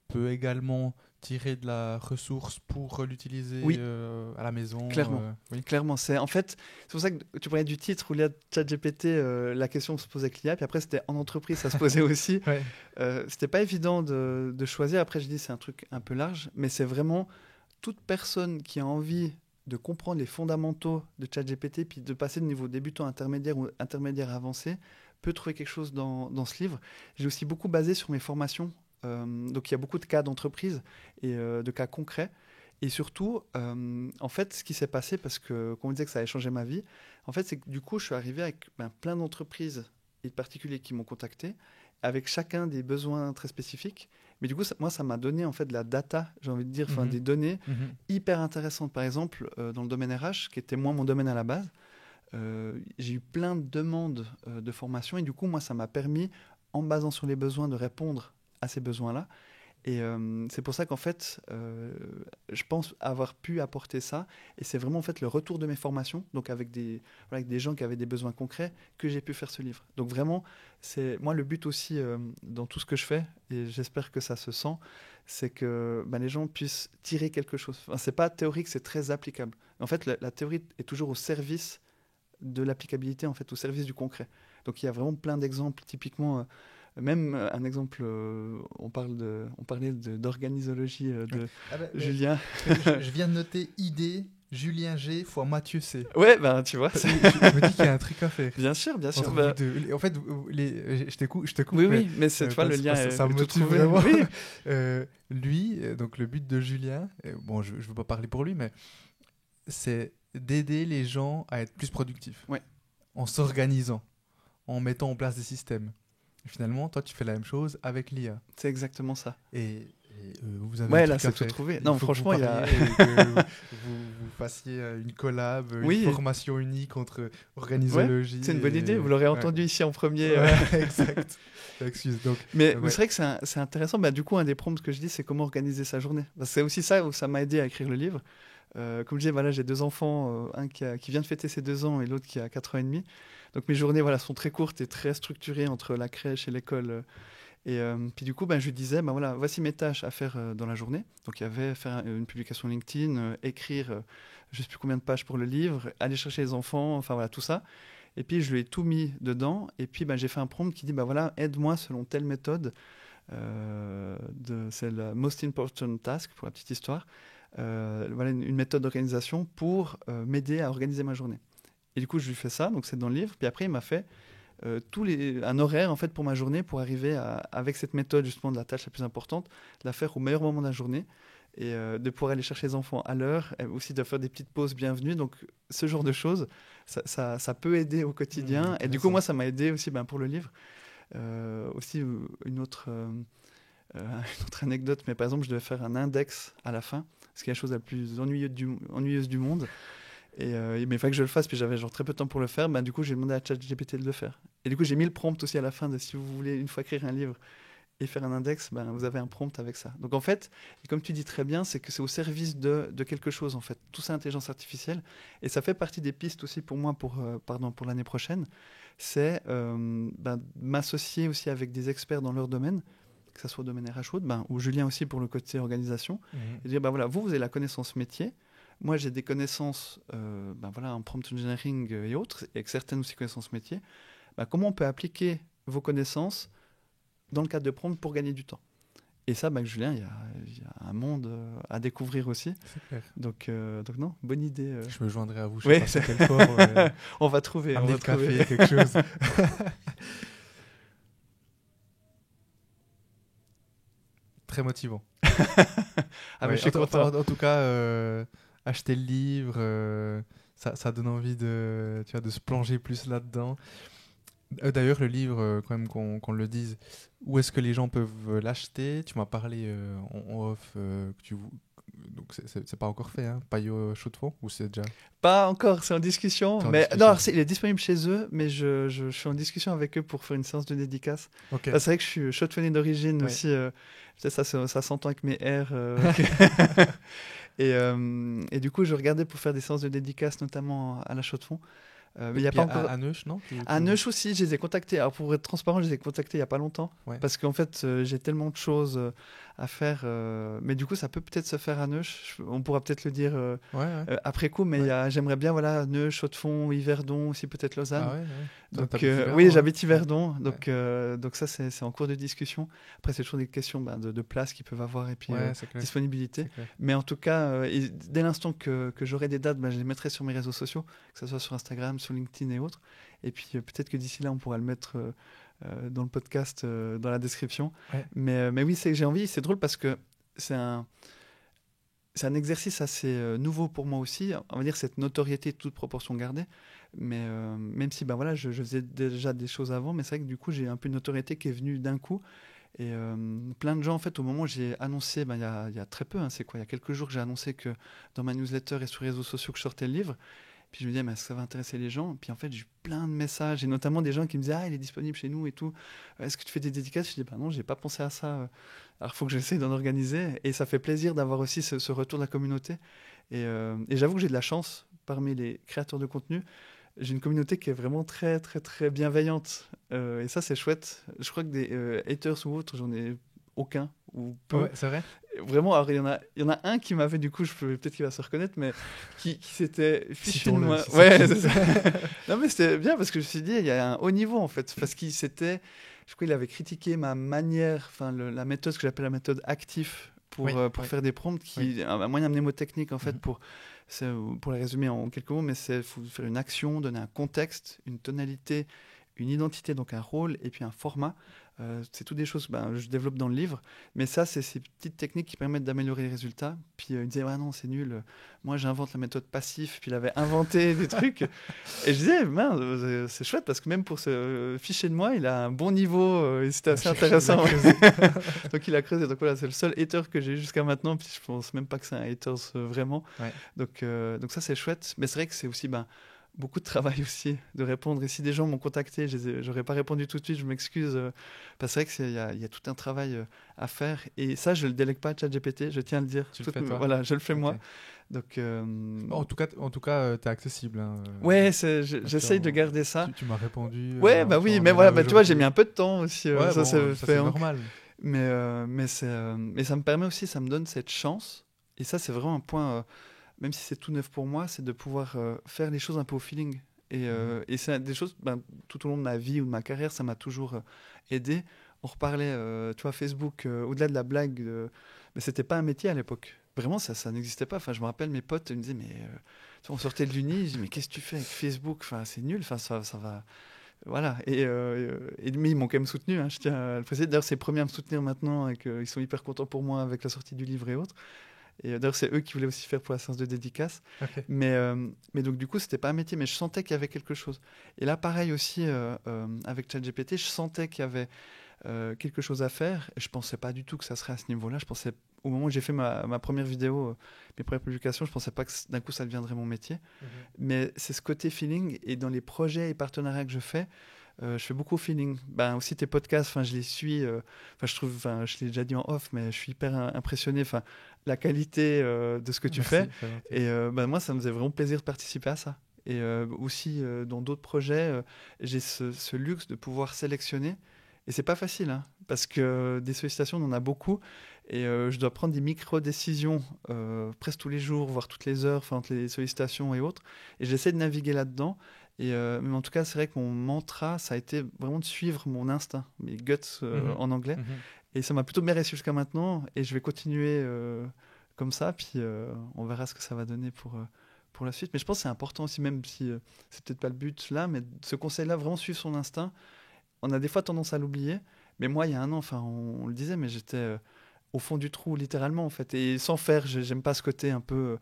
peut également tirer de la ressource pour l'utiliser à la maison? Clairement. Clairement. C'est pour ça que tu parlais du titre où il y a ChatGPT, la question se posait avec l'IA, puis après c'était en entreprise, ça se posait aussi. C'était pas évident de choisir. Après, je dis c'est un truc un peu large, mais c'est vraiment toute personne qui a envie de comprendre les fondamentaux de ChatGPT, puis de passer de niveau débutant intermédiaire ou intermédiaire avancé, peut trouver quelque chose dans ce livre. J'ai aussi beaucoup basé sur mes formations. Donc il y a beaucoup de cas d'entreprise et de cas concrets. Et surtout, en fait, ce qui s'est passé, parce que quand on disait que ça allait changer ma vie, en fait, c'est que du coup, je suis arrivé avec plein d'entreprises et de particuliers qui m'ont contacté, avec chacun des besoins très spécifiques. Mais du coup, moi, ça m'a donné en fait de la data, j'ai envie de dire, des données hyper intéressantes. Par exemple, dans le domaine RH, qui était moins mon domaine à la base, j'ai eu plein de demandes de formation. Et du coup, moi, ça m'a permis, en me basant sur les besoins, de répondre à ces besoins-là. Et c'est pour ça qu'en fait, je pense avoir pu apporter ça. Et c'est vraiment en fait le retour de mes formations, donc avec des gens qui avaient des besoins concrets, que j'ai pu faire ce livre. Donc vraiment, c'est moi le but aussi dans tout ce que je fais, et j'espère que ça se sent, c'est que les gens puissent tirer quelque chose. Enfin, c'est pas théorique, c'est très applicable. En fait, la théorie est toujours au service de l'applicabilité, en fait, au service du concret. Donc il y a vraiment plein d'exemples, typiquement... Même un exemple, on parlait d'organisologie de Julien. Je viens de noter idée Julien G fois Mathieu C. Ouais, ben tu vois. Je me dis qu'il y a un truc à faire. Bien sûr. En fait, je te coupe. Oui, mais c'est toi le lien. Ça me motive vraiment. Oui. Lui, donc le but de Julien, bon, je ne veux pas parler pour lui, mais c'est d'aider les gens à être plus productifs. Ouais. En s'organisant, en mettant en place des systèmes. Et finalement, toi, tu fais la même chose avec l'IA. C'est exactement ça. Et vous avez ouais, là, c'est tout trouvé. Non, franchement, il y a... vous fassiez une collab, une formation unique entre organisologie. Ouais, c'est une bonne idée. Vous l'aurez entendu ici en premier. Exact. Excuse. Donc, mais c'est vrai que c'est intéressant. Bah, du coup, un des prompts que je dis, c'est comment organiser sa journée. Parce que c'est aussi ça où ça m'a aidé à écrire le livre. Comme je disais, voilà, j'ai 2 enfants, un qui vient de fêter ses 2 ans et l'autre qui a 4 ans et demi. Donc mes journées sont très courtes et très structurées entre la crèche et l'école. Et puis du coup, je lui disais, voilà, voici mes tâches à faire dans la journée. Donc il y avait faire une publication LinkedIn, écrire je ne sais plus combien de pages pour le livre, aller chercher les enfants, enfin voilà, tout ça. Et puis je lui ai tout mis dedans. Et puis j'ai fait un prompt qui dit, voilà, aide-moi selon telle méthode. C'est la Most Important Task, pour la petite histoire. Voilà une méthode d'organisation pour m'aider à organiser ma journée. Et du coup, je lui fais ça, donc c'est dans le livre. Puis après, il m'a fait un horaire en fait pour ma journée pour arriver avec cette méthode justement de la tâche la plus importante, de la faire au meilleur moment de la journée et de pouvoir aller chercher les enfants à l'heure, et aussi de faire des petites pauses bienvenues. Donc ce genre de choses, ça peut aider au quotidien. Et du coup, moi, ça m'a aidé aussi pour le livre. Aussi, une autre anecdote, mais par exemple, je devais faire un index à la fin, ce qui est la chose la plus ennuyeuse du monde. Mais il fallait que je le fasse, puis j'avais très peu de temps pour le faire. Du coup, j'ai demandé à ChatGPT de le faire. Et du coup, j'ai mis le prompt aussi à la fin de si vous voulez une fois écrire un livre et faire un index, vous avez un prompt avec ça. Donc en fait, et comme tu dis très bien, c'est que c'est au service de quelque chose en fait. Tout ça, intelligence artificielle, et ça fait partie des pistes aussi pour moi pour l'année prochaine. C'est m'associer aussi avec des experts dans leur domaine, que ce soit au domaine RH ou Julien aussi pour le côté organisation, et dire voilà, vous avez la connaissance métier. Moi, j'ai des connaissances en prompt engineering et autres, et avec certaines aussi connaissances métiers. Comment on peut appliquer vos connaissances dans le cadre de prompt pour gagner du temps? Et ça, Julien, il y a un monde à découvrir aussi. C'est clair. Donc non, bonne idée. Je me joindrai à vous, je sais pas quelle forme. On va trouver. Amener le café, quelque chose. Très motivant. Je suis content. En tout cas... acheter le livre, ça donne envie de se plonger plus là-dedans. D'ailleurs, le livre, quand même qu'on le dise, où est-ce que les gens peuvent l'acheter? Tu m'as parlé en off, donc c'est pas encore fait, hein? Payot Chaux de Fonds, ou c'est déjà? Pas encore, c'est en discussion. Non, il est disponible chez eux, mais je suis en discussion avec eux pour faire une séance de dédicace. Okay. C'est vrai que je suis chaudefonnier d'origine aussi. Peut-être ça s'entend avec mes R. Et du coup, je regardais pour faire des séances de dédicace, notamment à la Chaux-de-Fonds. Mais il y a pas encore... À Neuch, non? À Neuch aussi, je les ai contactés. Alors, pour être transparent, je les ai contactés il n'y a pas longtemps. Ouais. Parce qu'en fait, j'ai tellement de choses à faire. Mais du coup, ça peut peut-être se faire à Neuch. On pourra peut-être le dire après coup. Mais j'aimerais bien, Neuch, Chaux-de-Fonds, Yverdon, aussi peut-être Lausanne. Ah ouais. Donc, oui, j'habite Yverdon. Donc ça, c'est en cours de discussion. Après, c'est toujours des questions de place qu'ils peuvent avoir et puis disponibilité. Mais en tout cas, dès l'instant que j'aurai des dates, je les mettrai sur mes réseaux sociaux, que ce soit sur Instagram, sur LinkedIn et autres. Et puis peut-être que d'ici là, on pourra le mettre dans le podcast, dans la description. Ouais. Mais oui, j'ai envie. C'est drôle parce que c'est un exercice assez nouveau pour moi aussi. On va dire cette notoriété, toute proportion gardée. Mais même si je faisais déjà des choses avant, mais c'est vrai que du coup, j'ai un peu une notoriété qui est venue d'un coup. Et plein de gens, en fait, au moment où j'ai annoncé, il y a très peu, il y a quelques jours que j'ai annoncé que dans ma newsletter et sur les réseaux sociaux que je sortais le livre. Puis je me disais, est-ce que ça va intéresser les gens? Puis en fait, j'ai eu plein de messages, et notamment des gens qui me disaient, il est disponible chez nous et tout. Est-ce que tu fais des dédicaces? Je dis, non, j'ai pas pensé à ça. Alors, il faut que j'essaie d'en organiser. Et ça fait plaisir d'avoir aussi ce retour de la communauté. Et j'avoue que j'ai de la chance parmi les créateurs de contenu. J'ai une communauté qui est vraiment très, très, très bienveillante. Et ça, c'est chouette. Je crois que des haters ou autres, j'en ai aucun ou peu. Ouais, c'est vrai. vraiment, alors, il y en a un qui m'avait, du coup, peut-être qu'il va se reconnaître, mais qui s'était fiché de moi. Ouais, c'est ça. Non, mais c'était bien parce que je me suis dit, il y a un haut niveau, en fait. Parce qu'il s'était, je crois qu'il avait critiqué ma manière, enfin, la méthode, ce que j'appelle la méthode active pour faire des prompts, qui est un moyen mnémotechnique, en fait, pour les résumer en quelques mots, mais c'est faut faire une action, donner un contexte, une tonalité, une identité, donc un rôle, et puis un format. C'est toutes des choses que je développe dans le livre, mais ça, c'est ces petites techniques qui permettent d'améliorer les résultats. Puis il disait, ouais, non, c'est nul. Moi, j'invente la méthode passif, puis il avait inventé des trucs. Et je disais, mince, c'est chouette, parce que même pour se ficher de moi, il a un bon niveau, et c'était assez intéressant. Donc il a creusé. Donc voilà, c'est le seul hater que j'ai eu jusqu'à maintenant, puis je pense même pas que c'est un hater vraiment. Ouais. Donc ça, c'est chouette. Mais c'est vrai que c'est aussi beaucoup de travail aussi de répondre. Et si des gens m'ont contacté, j'aurais pas répondu tout de suite, je m'excuse. Parce que c'est vrai qu'il y a tout un travail à faire. Et ça, je le délègue pas à ChatGPT, je tiens à le dire. Tu le fais toi. Voilà, je le fais moi. Donc, en tout cas, t'es accessible. Hein, ouais, j'essaye de garder ça. Tu m'as répondu. Ouais, oui, mais voilà, tu vois, j'ai mis un peu de temps aussi. Ça c'est normal. Mais ça me permet aussi, ça me donne cette chance. Et ça, c'est vraiment un point... même si c'est tout neuf pour moi, c'est de pouvoir faire les choses un peu au feeling. Et c'est des choses, tout au long de ma vie ou de ma carrière, ça m'a toujours aidé. On reparlait, tu vois, Facebook, au-delà de la blague, mais c'était pas un métier à l'époque. Vraiment, ça n'existait pas. Enfin, je me rappelle, mes potes ils me disaient, mais tu vois, on sortait de l'uni, je dis, mais qu'est-ce que tu fais avec Facebook? Enfin, c'est nul, enfin, ça va... Voilà, mais ils m'ont quand même soutenu, hein, je tiens à le préciser. D'ailleurs, c'est les premiers à me soutenir maintenant, et ils sont hyper contents pour moi avec la sortie du livre et autres. Et d'ailleurs, c'est eux qui voulaient aussi faire pour la séance de dédicace. Okay. Mais donc, du coup, c'était pas un métier, mais je sentais qu'il y avait quelque chose. Et là, pareil aussi, avec ChatGPT, je sentais qu'il y avait quelque chose à faire. Et je pensais pas du tout que ça serait à ce niveau-là. Je pensais, au moment où j'ai fait ma première vidéo, mes premières publications, je pensais pas que d'un coup, ça deviendrait mon métier. Mais c'est ce côté feeling. Et dans les projets et partenariats que je fais beaucoup au feeling. Aussi tes podcasts, je les suis. Je l'ai déjà dit en off, mais je suis hyper impressionné. La qualité de ce que tu fais. Et moi, ça me faisait vraiment plaisir de participer à ça. Et aussi, dans d'autres projets, j'ai ce luxe de pouvoir sélectionner. Et c'est pas facile, hein, parce que des sollicitations, on en a beaucoup. Et je dois prendre des micro-décisions presque tous les jours, voire toutes les heures, entre les sollicitations et autres. Et j'essaie de naviguer là-dedans. Mais en tout cas, c'est vrai que mon mantra, ça a été vraiment de suivre mon instinct, mes guts en anglais. Et ça m'a plutôt bien réussi jusqu'à maintenant. Et je vais continuer comme ça. Puis on verra ce que ça va donner pour la suite. Mais je pense que c'est important aussi, même si c'est peut-être pas le but là, mais ce conseil-là, vraiment suivre son instinct. On a des fois tendance à l'oublier. Mais moi, il y a un an, on le disait, mais j'étais au fond du trou, littéralement, en fait. Et sans faire, j'aime pas ce côté un peu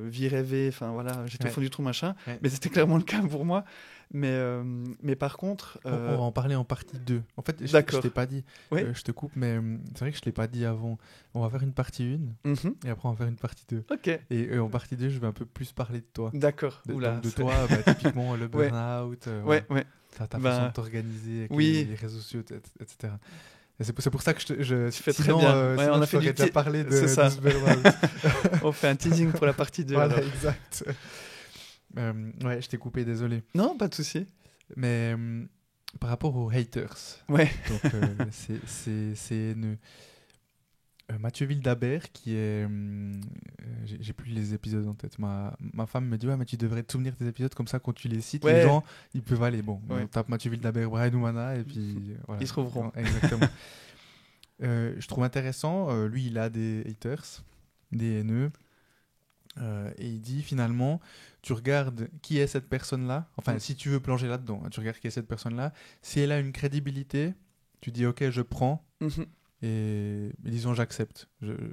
vie rêvée, voilà, j'étais au fond du trou, machin, mais c'était clairement le cas pour moi. Mais par contre... On va en parler en partie 2. En fait, je t'ai pas dit, je te coupe, mais c'est vrai que je l'ai pas dit avant. On va faire une partie 1, et après on va faire une partie 2. Ok. Et en partie 2, je vais un peu plus parler de toi. D'accord. De toi, typiquement le burn-out, ta façon de t'organiser avec les réseaux sociaux, etc. Et c'est pour ça que je fais très bien. On a fait déjà parlé de ce burn-out. On fait un teasing pour la partie 2. Voilà, exact. Je t'ai coupé, désolé. Non, pas de souci. Mais par rapport aux haters, donc c'est Mathieu Vildabert qui est... j'ai plus les épisodes en tête. Ma femme me dit, mais tu devrais te souvenir des épisodes, comme ça, quand tu les cites, les gens, ils peuvent aller. Bon, on tape Mathieu Vildabert, Brian Oumana, et puis... voilà. Ils se trouveront. Exactement. Je trouve intéressant, lui, il a des haters, des haineux, et il dit, finalement, tu regardes qui est cette personne-là, enfin, si tu veux plonger là-dedans, tu regardes qui est cette personne-là, si elle a une crédibilité, tu dis, ok, je prends, et disons j'accepte,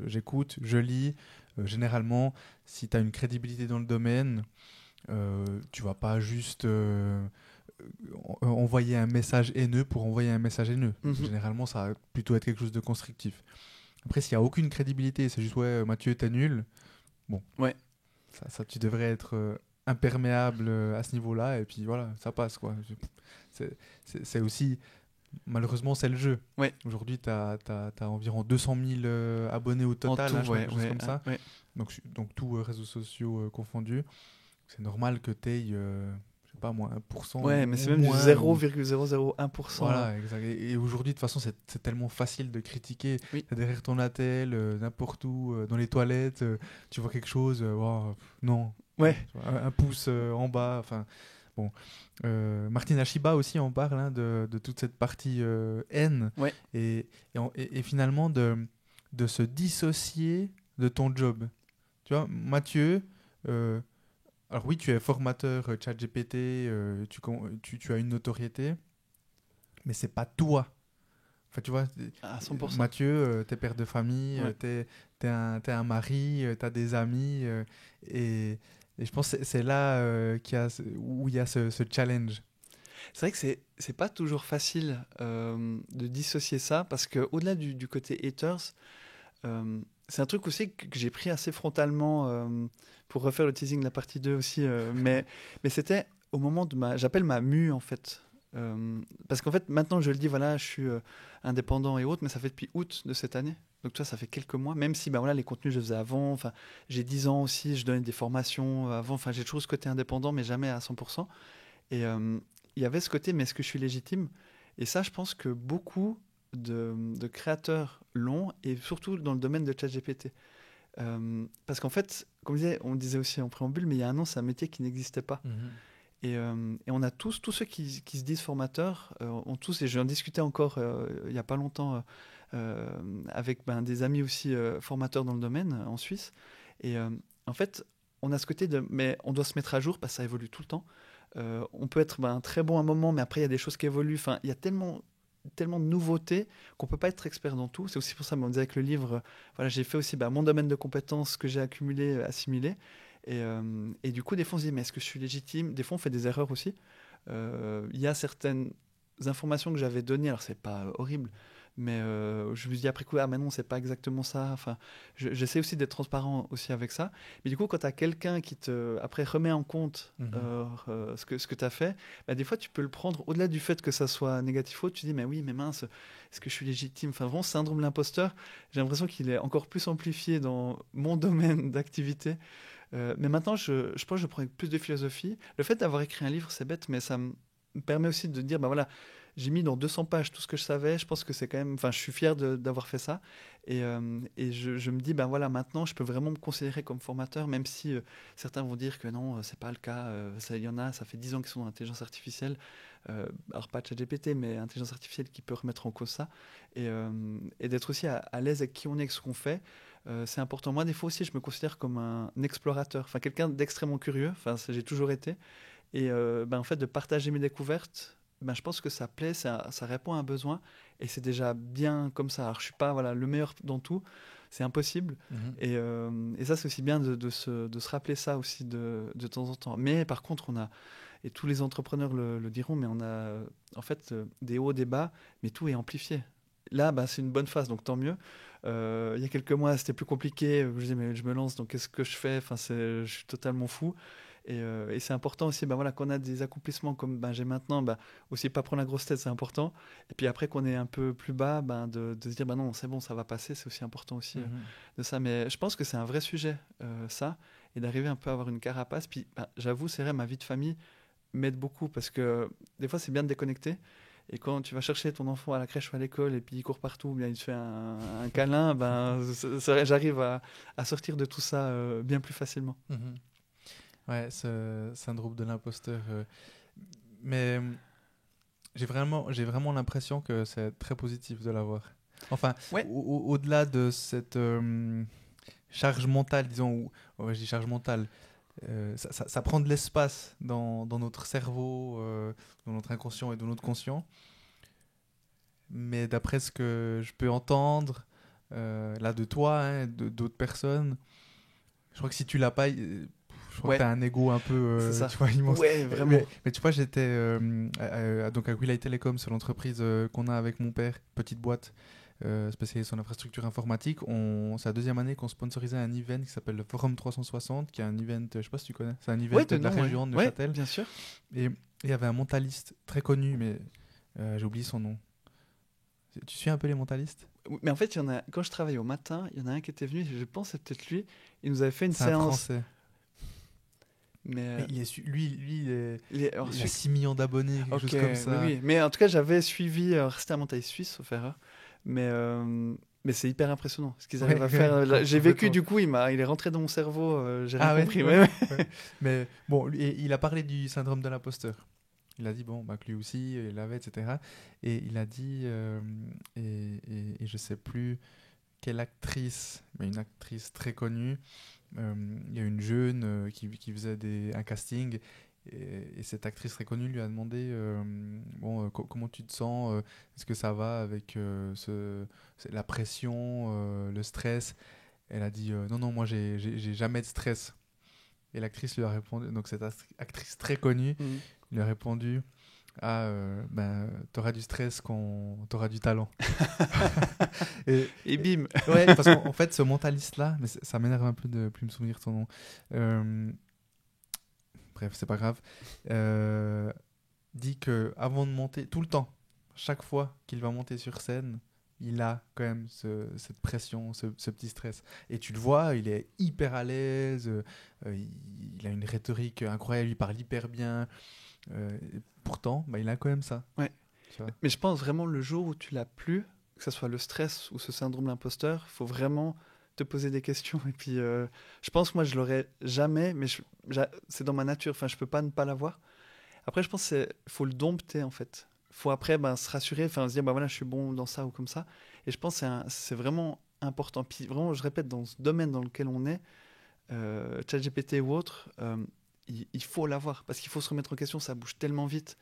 j'écoute, je lis. Généralement, si tu as une crédibilité dans le domaine, tu vas pas juste envoyer un message haineux pour envoyer un message haineux. Généralement, ça va plutôt être quelque chose de constructif. Après, s'il n'y a aucune crédibilité, c'est juste Mathieu, t'es nul, bon, ça tu devrais être imperméable à ce niveau-là, et puis voilà, ça passe, quoi. C'est aussi... Malheureusement, c'est le jeu. Aujourd'hui, tu as environ 200 000 abonnés au total, quelque chose comme ça. Donc tous réseaux sociaux confondus. C'est normal que tu aies sais pas moi, 1%. Ouais, mais c'est même moins, du 0,001%. Voilà, exact. Et aujourd'hui, de toute façon, c'est tellement facile de critiquer. Oui. T'es derrière ton attel, n'importe où, dans les toilettes, tu vois quelque chose, non. Ouais. Tu vois, un pouce en bas, enfin... Bon, Martin Ashiba aussi en parle de toute cette partie haine Ouais. et finalement de se dissocier de ton job. Tu vois, Mathieu, alors oui, tu es formateur ChatGPT, tu as une notoriété, mais c'est pas toi. Enfin, tu vois, À 100%. Mathieu, t'es père de famille, Ouais. t'es un mari, t'as des amis, et je pense que c'est là où il y a ce challenge. C'est vrai que c'est pas toujours facile de dissocier ça parce que au-delà du côté haters, c'est un truc aussi que j'ai pris assez frontalement pour refaire le teasing de la partie 2 aussi. Mais c'était au moment de j'appelle ma mue en fait. Parce qu'en fait, maintenant je le dis, voilà, je suis indépendant et autres, mais ça fait depuis août de cette année. Donc toi, ça fait quelques mois, même si ben voilà, les contenus je les faisais avant. Enfin, j'ai 10 ans aussi, je donnais des formations avant. Enfin, j'ai toujours ce côté indépendant, mais jamais à 100%. Et il y avait ce côté, mais est-ce que je suis légitime? Et ça, je pense que beaucoup de créateurs l'ont, et surtout dans le domaine de ChatGPT. Parce qu'en fait, comme on disait aussi en préambule, mais il y a un an, c'est un métier qui n'existait pas. Et on a tous ceux qui se disent formateurs, ont tous, et j'en discutais encore il n'y a pas longtemps avec des amis aussi formateurs dans le domaine en Suisse. Et en fait, on a ce côté de, mais on doit se mettre à jour parce que ça évolue tout le temps. On peut être très bon à un moment, mais après il y a des choses qui évoluent. Enfin, il y a tellement de nouveautés qu'on peut pas être expert dans tout. C'est aussi pour ça, on disait avec le livre, voilà, j'ai fait aussi mon domaine de compétences que j'ai accumulé, assimilé. Et du coup, des fois, on se dit, mais est-ce que je suis légitime? Des fois, on fait des erreurs aussi. Il y a certaines informations que j'avais données, alors c'est pas horrible, mais je me dis après coup, ah mais non, c'est pas exactement ça. Enfin, j'essaie aussi d'être transparent aussi avec ça. Mais du coup, quand tu as quelqu'un qui après remet en compte ce que tu as fait, des fois, tu peux le prendre au-delà du fait que ça soit négatif ou autre. Tu te dis, mais oui, mais mince, est-ce que je suis légitime? Enfin, vraiment, syndrome de l'imposteur, j'ai l'impression qu'il est encore plus amplifié dans mon domaine d'activité. Mais maintenant, je pense que je prends avec plus de philosophie. Le fait d'avoir écrit un livre, c'est bête, mais ça me permet aussi de dire, voilà, j'ai mis dans 200 pages tout ce que je savais. Je pense que c'est quand même, enfin, je suis fier d'avoir fait ça. Et je me dis, voilà, maintenant, je peux vraiment me considérer comme formateur, même si certains vont dire que non, c'est pas le cas. Il y en a, ça fait 10 ans qu'ils sont dans l'intelligence artificielle. Alors pas ChatGPT, mais intelligence artificielle qui peut remettre en cause ça. Et d'être aussi à l'aise avec qui on est, avec ce qu'on fait. C'est important. Moi, des fois aussi, je me considère comme un explorateur, enfin quelqu'un d'extrêmement curieux. Enfin, j'ai toujours été. Et en fait, de partager mes découvertes, je pense que ça plaît, ça répond à un besoin, et c'est déjà bien comme ça. Alors, je suis pas le meilleur dans tout, c'est impossible. Et ça, c'est aussi bien de se rappeler ça aussi de temps en temps. Mais par contre, on a, et tous les entrepreneurs le diront, mais on a en fait des hauts, des bas, mais tout est amplifié. Là, c'est une bonne phase, donc tant mieux. Il y a quelques mois, c'était plus compliqué. Je disais, mais je me lance, donc qu'est-ce que je fais? Enfin, je suis totalement fou. Et c'est important aussi, voilà, qu'on a des accomplissements comme j'ai maintenant, aussi pas prendre la grosse tête, c'est important. Et puis après qu'on est un peu plus bas, de se dire, non, c'est bon, ça va passer, c'est aussi important aussi de ça. Mais je pense que c'est un vrai sujet, ça, et d'arriver un peu à avoir une carapace. Puis j'avoue, c'est vrai, ma vie de famille m'aide beaucoup parce que des fois, c'est bien de déconnecter. Et quand tu vas chercher ton enfant à la crèche ou à l'école et puis il court partout, bien il te fait un câlin, j'arrive à sortir de tout ça bien plus facilement. Ouais, ce syndrome de l'imposteur. Mais j'ai vraiment l'impression que c'est très positif de l'avoir. Enfin, ouais. Au-delà de cette charge mentale, disons, je dis charge mentale, ça prend de l'espace dans notre cerveau, dans notre inconscient et dans notre conscient. Mais d'après ce que je peux entendre, là de toi, hein, d'autres personnes, je crois que si tu l'as pas, je crois que tu as un ego un peu tu vois, immense. Ouais, vraiment. Mais tu vois, j'étais donc à Wilay Telecom, c'est l'entreprise qu'on a avec mon père, petite boîte spécialisée en infrastructure informatique. C'est la deuxième année qu'on sponsorisait un event qui s'appelle le Forum 360, qui est un event, je sais pas si tu connais, c'est un event de la région de Neuchâtel. Bien sûr. Et il y avait un mentaliste très connu, mais j'ai oublié son nom. Tu suis un peu les mentalistes? Mais en fait, il y en a, quand je travaillais au matin, il y en a un qui était venu, je pense que c'est peut-être lui, il nous avait fait une c'est séance. Un Français. Mais il a 6 millions d'abonnés, quelque chose comme ça. Oui. Mais en tout cas, j'avais suivi, c'était un montagne suisse, sauf erreur. Mais c'est hyper impressionnant ce qu'ils arrivent à faire. J'ai vécu, du coup, il est rentré dans mon cerveau, j'ai rien compris. Ouais. Mais bon, il a parlé du syndrome de l'imposteur. Il a dit, que lui aussi, il l'avait, etc. Et il a dit, et je sais plus quelle actrice, mais une actrice très connue, il y a une jeune qui faisait un casting, et cette actrice très connue lui a demandé comment tu te sens, est-ce que ça va avec la pression, le stress. Elle a dit non, moi j'ai jamais de stress. Et l'actrice lui a répondu, donc cette actrice très connue lui a répondu, t'auras du stress quand t'auras du talent. et bim. Ouais, parce qu'en fait, ce mentaliste-là, mais ça m'énerve un peu de plus me souvenir de son nom. Bref, c'est pas grave. Dit que avant de monter, tout le temps, chaque fois qu'il va monter sur scène, il a quand même cette pression, ce petit stress. Et tu le vois, il est hyper à l'aise, il a une rhétorique incroyable, il parle hyper bien. Pourtant, il a quand même ça. Ouais. Mais je pense vraiment le jour où tu l'as plus, que ce soit le stress ou ce syndrome d'imposteur, il faut vraiment te poser des questions. Et puis, je pense que moi, je l'aurais jamais, mais c'est dans ma nature. Enfin, je peux pas ne pas l'avoir. Après, je pense qu'il faut le dompter, en fait. Il faut après se rassurer, se dire, voilà, je suis bon dans ça ou comme ça. Et je pense que c'est vraiment important. Puis vraiment, je répète, dans ce domaine dans lequel on est, ChatGPT ou autre, il faut l'avoir. Parce qu'il faut se remettre en question, ça bouge tellement vite.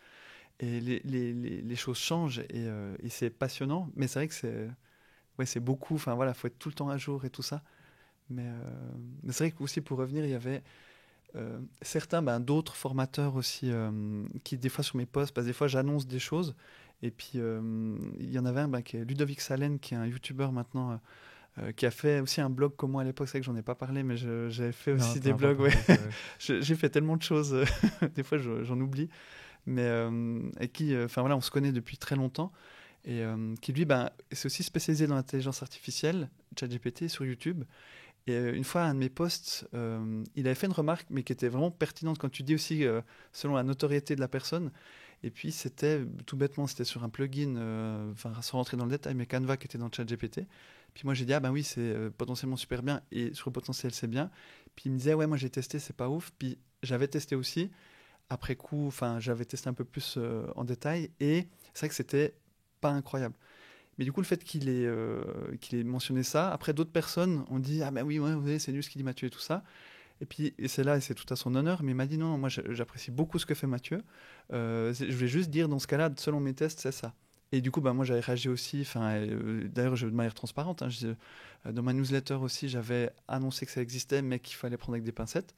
Et les choses changent et c'est passionnant. Mais c'est vrai que c'est beaucoup. Enfin, voilà, il faut être tout le temps à jour et tout ça. Mais c'est vrai qu'aussi, pour revenir, il y avait certains, d'autres formateurs aussi, qui, des fois, sur mes posts, parce que des fois, j'annonce des choses. Et puis, il y en avait un qui est Ludovic Salen, qui est un YouTuber maintenant, qui a fait aussi un blog comme moi à l'époque. C'est vrai que j'en ai pas parlé, mais j'avais fait aussi des blogs. Ouais. J'ai fait tellement de choses. Des fois, j'en oublie. Mais et qui, on se connaît depuis très longtemps. Et qui, lui, c'est aussi spécialisé dans l'intelligence artificielle, ChatGPT, sur YouTube. Et une fois, un de mes posts, il avait fait une remarque, mais qui était vraiment pertinente quand tu dis aussi selon la notoriété de la personne. Et puis, c'était tout bêtement, c'était sur un plugin, sans rentrer dans le détail, mais Canva qui était dans ChatGPT. Puis moi, j'ai dit, oui, c'est potentiellement super bien. Et sur le potentiel, c'est bien. Puis il me disait, ouais, moi, j'ai testé, c'est pas ouf. Puis j'avais testé aussi. Après coup, j'avais testé un peu plus en détail. Et c'est vrai que c'était pas incroyable. Mais du coup, le fait qu'il ait mentionné ça, après d'autres personnes ont dit, oui, ouais, c'est nul ce qu'il dit Mathieu et tout ça. Et puis, et c'est là, et c'est tout à son honneur, mais il m'a dit non, moi j'apprécie beaucoup ce que fait Mathieu. Je voulais juste dire, dans ce cas-là, selon mes tests, c'est ça. Et du coup, moi j'avais réagi aussi, d'ailleurs de manière transparente. Dans ma newsletter aussi, j'avais annoncé que ça existait, mais qu'il fallait prendre avec des pincettes.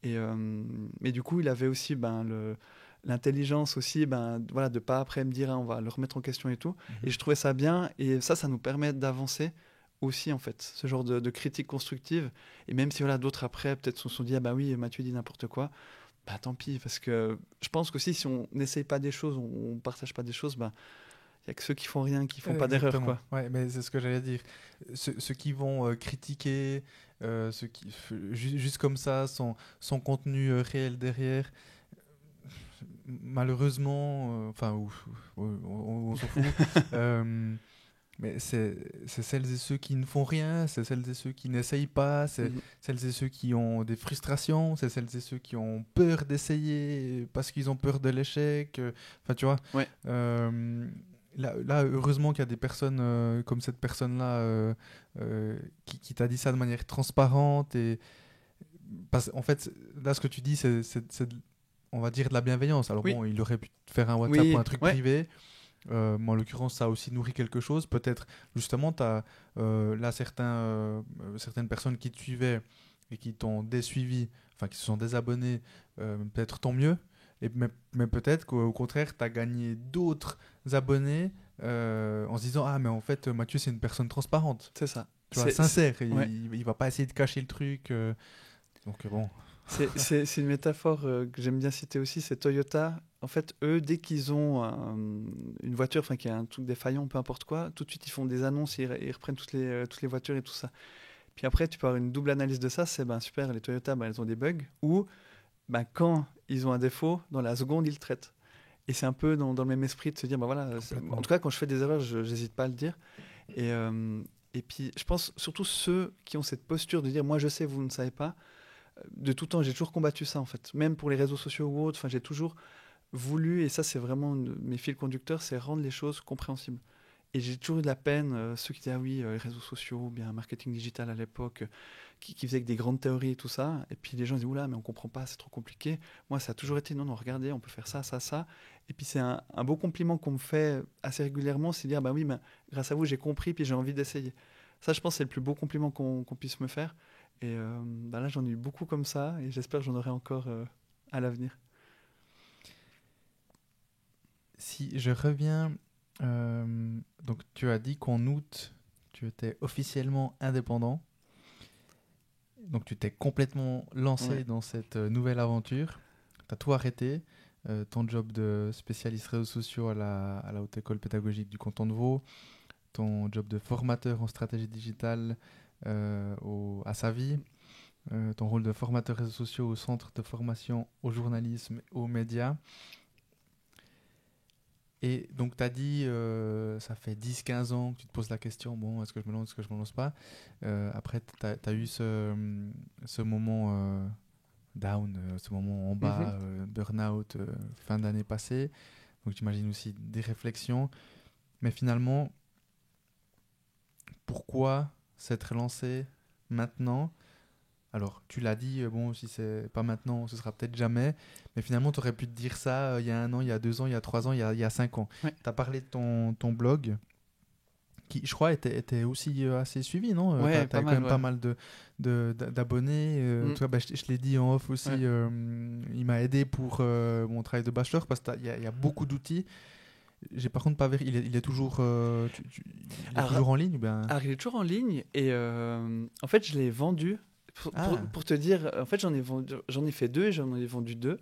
Mais du coup, il avait aussi l'intelligence aussi, de pas après me dire on va le remettre en question et tout. Et je trouvais ça bien, et ça nous permet d'avancer aussi, en fait, ce genre de critique constructive. Et même si d'autres après peut-être se sont dit oui, Mathieu dit n'importe quoi, tant pis, parce que je pense qu'aussi si on n'essaye pas des choses, on partage pas des choses, il y a que ceux qui font rien, qui font pas d'erreur, quoi. Ouais, mais c'est ce que j'allais dire. Ceux qui vont critiquer, ceux qui juste comme ça, sans contenu réel derrière, malheureusement, on s'en fout. Mais c'est celles et ceux qui ne font rien, c'est celles et ceux qui n'essayent pas, c'est celles et ceux qui ont des frustrations, c'est celles et ceux qui ont peur d'essayer parce qu'ils ont peur de l'échec. Enfin, tu vois. Ouais. Là, heureusement qu'il y a des personnes comme cette personne-là qui t'a dit ça de manière transparente. En fait, là, ce que tu dis, c'est on va dire de la bienveillance. Alors bon, il aurait pu faire un WhatsApp ou un truc privé. Moi, en l'occurrence, ça a aussi nourri quelque chose. Peut-être, justement, tu as là certaines personnes qui te suivaient et qui t'ont désuivi, enfin, qui se sont désabonnés, peut-être tant mieux. Mais peut-être qu'au contraire, tu as gagné d'autres abonnés en se disant mais en fait, Mathieu, c'est une personne transparente. C'est ça. Tu vois, sincère. Il va pas essayer de cacher le truc. Donc, bon. C'est une métaphore que j'aime bien citer aussi, c'est Toyota. En fait, eux, dès qu'ils ont une voiture, qui a un truc défaillant, peu importe quoi, tout de suite, ils font des annonces, ils reprennent toutes les voitures et tout ça. Puis après, tu peux avoir une double analyse de ça, c'est super, les Toyota, elles ont des bugs, ou ben, quand ils ont un défaut, dans la seconde, ils le traitent. Et c'est un peu dans le même esprit de se dire, ben voilà, en tout cas, quand je fais des erreurs, je n'hésite pas à le dire. Et puis, je pense surtout ceux qui ont cette posture de dire, moi je sais, vous ne savez pas. De tout temps, j'ai toujours combattu ça en fait. Même pour les réseaux sociaux ou autres, j'ai toujours voulu, et ça c'est vraiment mes fils conducteurs, c'est rendre les choses compréhensibles. Et j'ai toujours eu de la peine, ceux qui disaient, ah oui, les réseaux sociaux, ou bien marketing digital à l'époque, qui faisaient que des grandes théories et tout ça. Et puis les gens disaient, oula, mais on comprend pas, c'est trop compliqué. Moi, ça a toujours été, non, non, regardez, on peut faire ça, ça, ça. Et puis c'est un beau compliment qu'on me fait assez régulièrement, c'est dire, bah oui, mais grâce à vous, j'ai compris, puis j'ai envie d'essayer. Ça, je pense, c'est le plus beau compliment qu'on puisse me faire. Et bah là, j'en ai eu beaucoup comme ça, et j'espère que j'en aurai encore à l'avenir. Si je reviens, donc tu as dit qu'en août, tu étais officiellement indépendant. Donc tu t'es complètement lancé dans cette nouvelle aventure. Tu as tout arrêté. Ton job de spécialiste réseaux sociaux à la Haute École Pédagogique du canton de Vaud, ton job de formateur en stratégie digitale à Savy, ton rôle de formateur réseaux sociaux au centre de formation au journalisme et aux médias. Et donc, tu as dit, ça fait 10-15 ans que tu te poses la question, bon, est-ce que je me lance, est-ce que je ne me lance pas après, tu as eu ce moment down, ce moment en bas, burn-out, fin d'année passée. Donc, j'imagine aussi des réflexions. Mais finalement, pourquoi s'être lancé maintenant ? Alors, tu l'as dit, bon, si c'est pas maintenant, ce sera peut-être jamais. Mais finalement, tu aurais pu te dire ça il y a 1 an, il y a 2 ans, il y a 3 ans, il y a 5 ans. Ouais. Tu as parlé de ton blog, qui, je crois, était aussi assez suivi, non ? Ouais, tu as quand même pas mal d'abonnés. En tout cas, bah, je l'ai dit en off aussi, il m'a aidé pour mon travail de bachelor, parce qu'il y a beaucoup d'outils. J'ai par contre pas vérifié. Il est toujours, toujours en ligne ou bien... Alors, il est toujours en ligne, et en fait, je l'ai vendu. Pour te dire, en fait, j'en ai fait 2 et j'en ai vendu 2.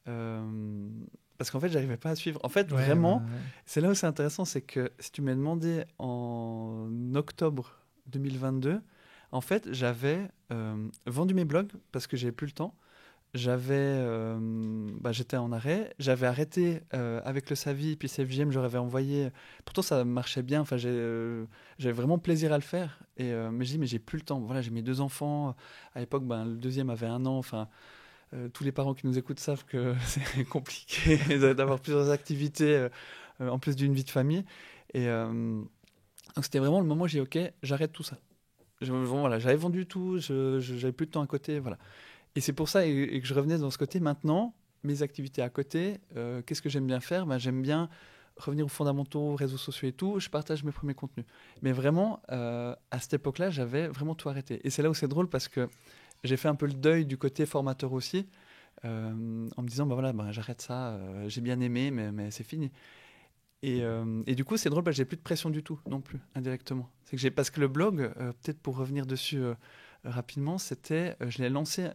Parce qu'en fait, j'arrivais pas à suivre. En fait, vraiment, c'est là où c'est intéressant, c'est que si tu m'as demandé en octobre 2022, en fait, j'avais vendu mes blogs parce que j'avais plus le temps. J'étais en arrêt. J'avais arrêté avec le Savy, puis CFJM, je leur avais envoyé. Pourtant, ça marchait bien. Enfin, j'avais vraiment plaisir à le faire. Mais je dis, mais j'ai plus le temps. Voilà, j'ai mes 2 enfants. À l'époque, le deuxième avait 1 an. Enfin, tous les parents qui nous écoutent savent que c'est compliqué d'avoir plusieurs activités en plus d'une vie de famille. Et donc, c'était vraiment le moment où j'ai dit, ok, j'arrête tout ça. Voilà, j'avais vendu tout. J'avais plus de temps à côté. Voilà. Et c'est pour ça et que je revenais dans ce côté. Maintenant, mes activités à côté, qu'est-ce que j'aime bien faire ? J'aime bien revenir aux fondamentaux, réseaux sociaux et tout. Je partage mes premiers contenus. Mais vraiment, à cette époque-là, j'avais vraiment tout arrêté. Et c'est là où c'est drôle parce que j'ai fait un peu le deuil du côté formateur aussi, en me disant, j'arrête ça, j'ai bien aimé, mais c'est fini. Et du coup, c'est drôle, j'ai plus de pression du tout, non plus, indirectement. Parce que le blog, peut-être pour revenir dessus rapidement, je l'ai lancé.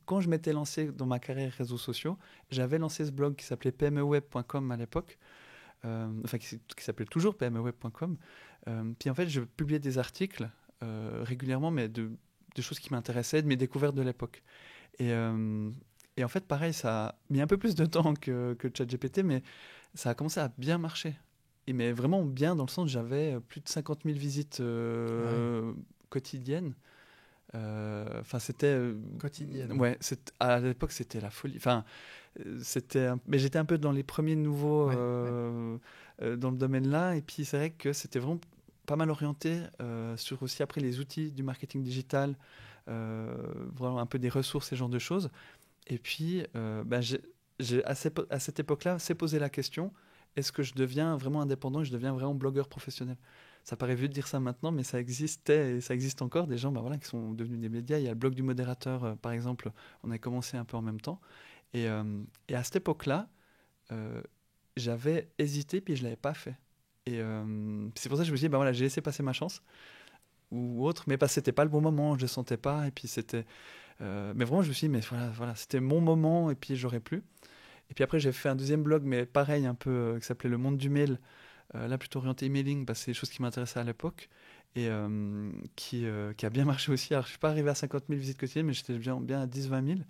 Quand je m'étais lancé dans ma carrière réseaux sociaux, j'avais lancé ce blog qui s'appelait pmeweb.com à l'époque, qui s'appelait toujours pmeweb.com. Puis en fait, je publiais des articles régulièrement, mais de choses qui m'intéressaient, de mes découvertes de l'époque. Et en fait, pareil, ça a mis un peu plus de temps que ChatGPT, mais ça a commencé à bien marcher. Mais vraiment bien dans le sens où j'avais plus de 50 000 visites quotidiennes. C'était quotidienne. Ouais, à l'époque c'était la folie. Mais j'étais un peu dans les premiers nouveaux dans le domaine-là, et puis c'est vrai que c'était vraiment pas mal orienté sur aussi après les outils du marketing digital, vraiment un peu des ressources, ce genre de choses. Et puis j'ai à cette époque-là s'est posé la question, est-ce que je deviens vraiment indépendant et je deviens vraiment blogueur professionnel ? Ça paraît vieux de dire ça maintenant, mais ça existait et ça existe encore, des gens qui sont devenus des médias. Il y a le blog du modérateur, par exemple, on a commencé un peu en même temps. Et à cette époque-là, j'avais hésité, puis je ne l'avais pas fait. Et c'est pour ça que je me suis dit, j'ai laissé passer ma chance, ou autre, mais parce que ce n'était pas le bon moment, je ne le sentais pas, et puis c'était... mais vraiment, je me suis dit, mais voilà, c'était mon moment, et puis j'aurais pu. Et puis après, j'ai fait un deuxième blog, mais pareil, un peu, qui s'appelait Le Monde du Mail, là plutôt orienté emailing, parce que c'est des choses qui m'intéressaient à l'époque, et qui a bien marché aussi. Alors je ne suis pas arrivé à 50 000 visites quotidiennes, mais j'étais bien à 10-20 000.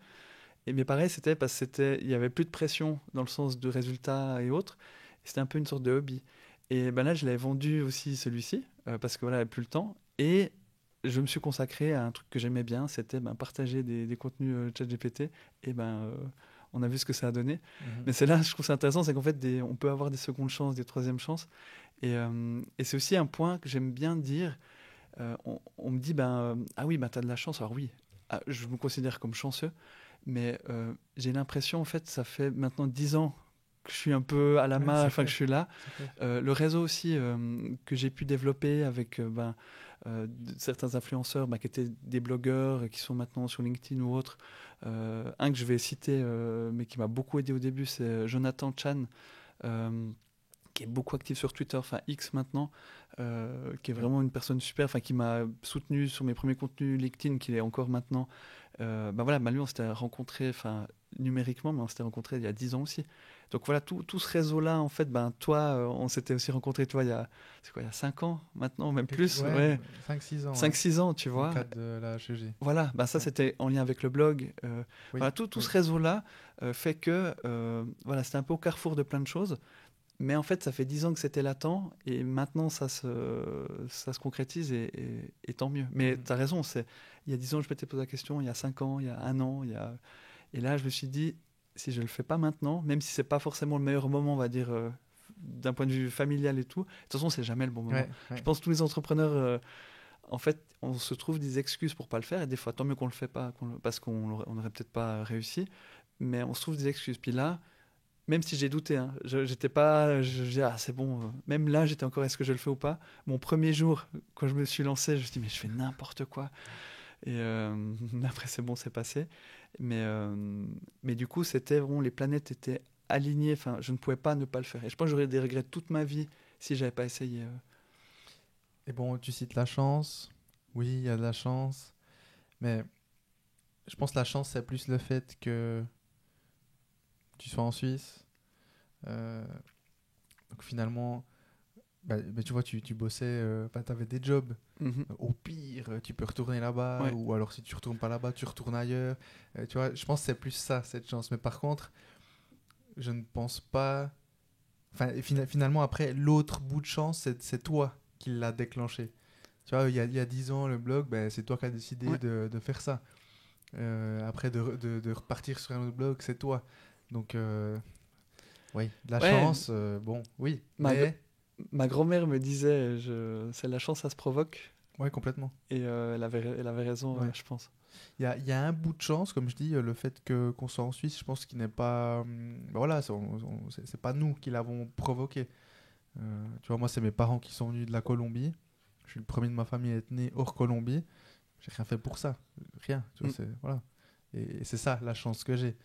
mais pareil, c'était parce qu'il n'y avait plus de pression dans le sens de résultats et autres. C'était un peu une sorte de hobby. Et ben là, je l'avais vendu aussi celui-ci, parce que voilà, j'avais plus le temps. Et je me suis consacré à un truc que j'aimais bien, c'était partager des contenus ChatGPT. Et on a vu ce que ça a donné. Mais c'est là, je trouve ça intéressant, c'est qu'en fait, on peut avoir des secondes chances, des troisièmes chances. Et c'est aussi un point que j'aime bien dire. On me dit, ah oui, t'as de la chance. Alors oui, je me considère comme chanceux, mais j'ai l'impression, en fait, ça fait maintenant 10 ans que je suis un peu à la marge, enfin que je suis là. Le réseau aussi que j'ai pu développer avec certains influenceurs qui étaient des blogueurs, qui sont maintenant sur LinkedIn ou autres. Un que je vais citer, mais qui m'a beaucoup aidé au début, c'est Jonathan Chan, qui est beaucoup actif sur Twitter, enfin X maintenant, qui est vraiment une personne super, qui m'a soutenu sur mes premiers contenus LinkedIn, qui est encore maintenant. Lui, on s'était rencontrés, numériquement, mais on s'était rencontrés il y a 10 ans aussi. Donc voilà, tout ce réseau-là, en fait, toi, on s'était aussi rencontrés, toi, il y a 5 ans maintenant, même plus. 5-6 ans. 5-6 ans, tu vois. Dans le cadre de la HEG. Voilà, ça c'était en lien avec le blog. Tout ce réseau-là fait que c'était un peu au carrefour de plein de choses. Mais en fait, ça fait 10 ans que c'était latent et maintenant ça se concrétise et tant mieux. Mais tu as raison, il y a 10 ans, je m'étais posé la question, il y a 5 ans, il y a 1 an, et là, je me suis dit, si je le fais pas maintenant, même si c'est pas forcément le meilleur moment, on va dire, d'un point de vue familial et tout, de toute façon, c'est jamais le bon moment. Je pense que tous les entrepreneurs, en fait, on se trouve des excuses pour pas le faire et des fois, tant mieux qu'on le fait pas, parce qu'on n'aurait peut-être pas réussi, mais on se trouve des excuses. Puis là, même si j'ai douté, j'étais pas, c'est bon. Même là, j'étais encore, est-ce que je le fais ou pas? Mon premier jour, quand je me suis lancé, je me suis dit, mais je fais n'importe quoi. Et après, c'est bon, c'est passé. Mais du coup, c'était vraiment, les planètes étaient alignées. Enfin, je ne pouvais pas ne pas le faire. Et je pense que j'aurais des regrets toute ma vie si j'avais pas essayé. Et bon, tu cites la chance. Oui, il y a de la chance. Mais je pense que la chance, c'est plus le fait que tu sois en Suisse. Donc finalement, tu vois, tu bossais, tu avais des jobs. Au pire, tu peux retourner là-bas, ou alors si tu retournes pas là-bas, tu retournes ailleurs. Tu vois, je pense que c'est plus ça, cette chance. Mais par contre, je ne pense pas... finalement, après, l'autre bout de chance, c'est toi qui l'as déclenché. Tu vois, il y a 10 ans, le blog, c'est toi qui as décidé de faire ça. Après, de repartir sur un autre blog, c'est toi. Donc, oui, de la chance, bon, oui. Ma grand-mère me disait, c'est la chance, ça se provoque. Oui, complètement. Et elle avait raison, je pense. Il y a un bout de chance, comme je dis, le fait qu'on soit en Suisse, je pense qu'il n'est pas... c'est pas nous qui l'avons provoqué. Tu vois, moi, c'est mes parents qui sont venus de la Colombie. Je suis le premier de ma famille à être né hors Colombie. J'ai rien fait pour ça. Rien. Tu vois, voilà. Et c'est ça, la chance que j'ai.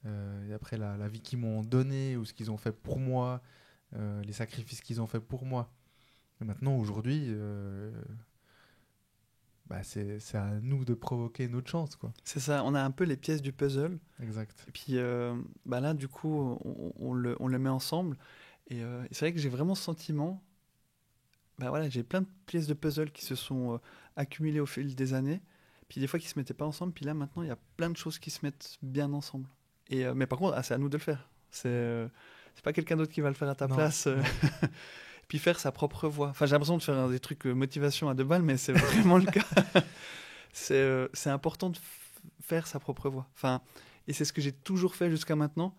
Et après, la vie qu'ils m'ont donnée, ou ce qu'ils ont fait pour moi, les sacrifices qu'ils ont fait pour moi. Et maintenant, aujourd'hui, c'est à nous de provoquer notre chance, quoi. C'est ça, on a un peu les pièces du puzzle. Exact. Et puis là, du coup, on le met ensemble. Et c'est vrai que j'ai vraiment ce sentiment... j'ai plein de pièces de puzzle qui se sont accumulées au fil des années. Puis des fois qui se mettaient pas ensemble. Puis là, maintenant, il y a plein de choses qui se mettent bien ensemble. Mais par contre, c'est à nous de le faire. C'est pas quelqu'un d'autre qui va le faire à ta place. Puis faire sa propre voix. Enfin, j'ai l'impression de faire des trucs motivation à 2 balles, mais c'est vraiment le cas. C'est important de faire sa propre voix. Et c'est ce que j'ai toujours fait jusqu'à maintenant.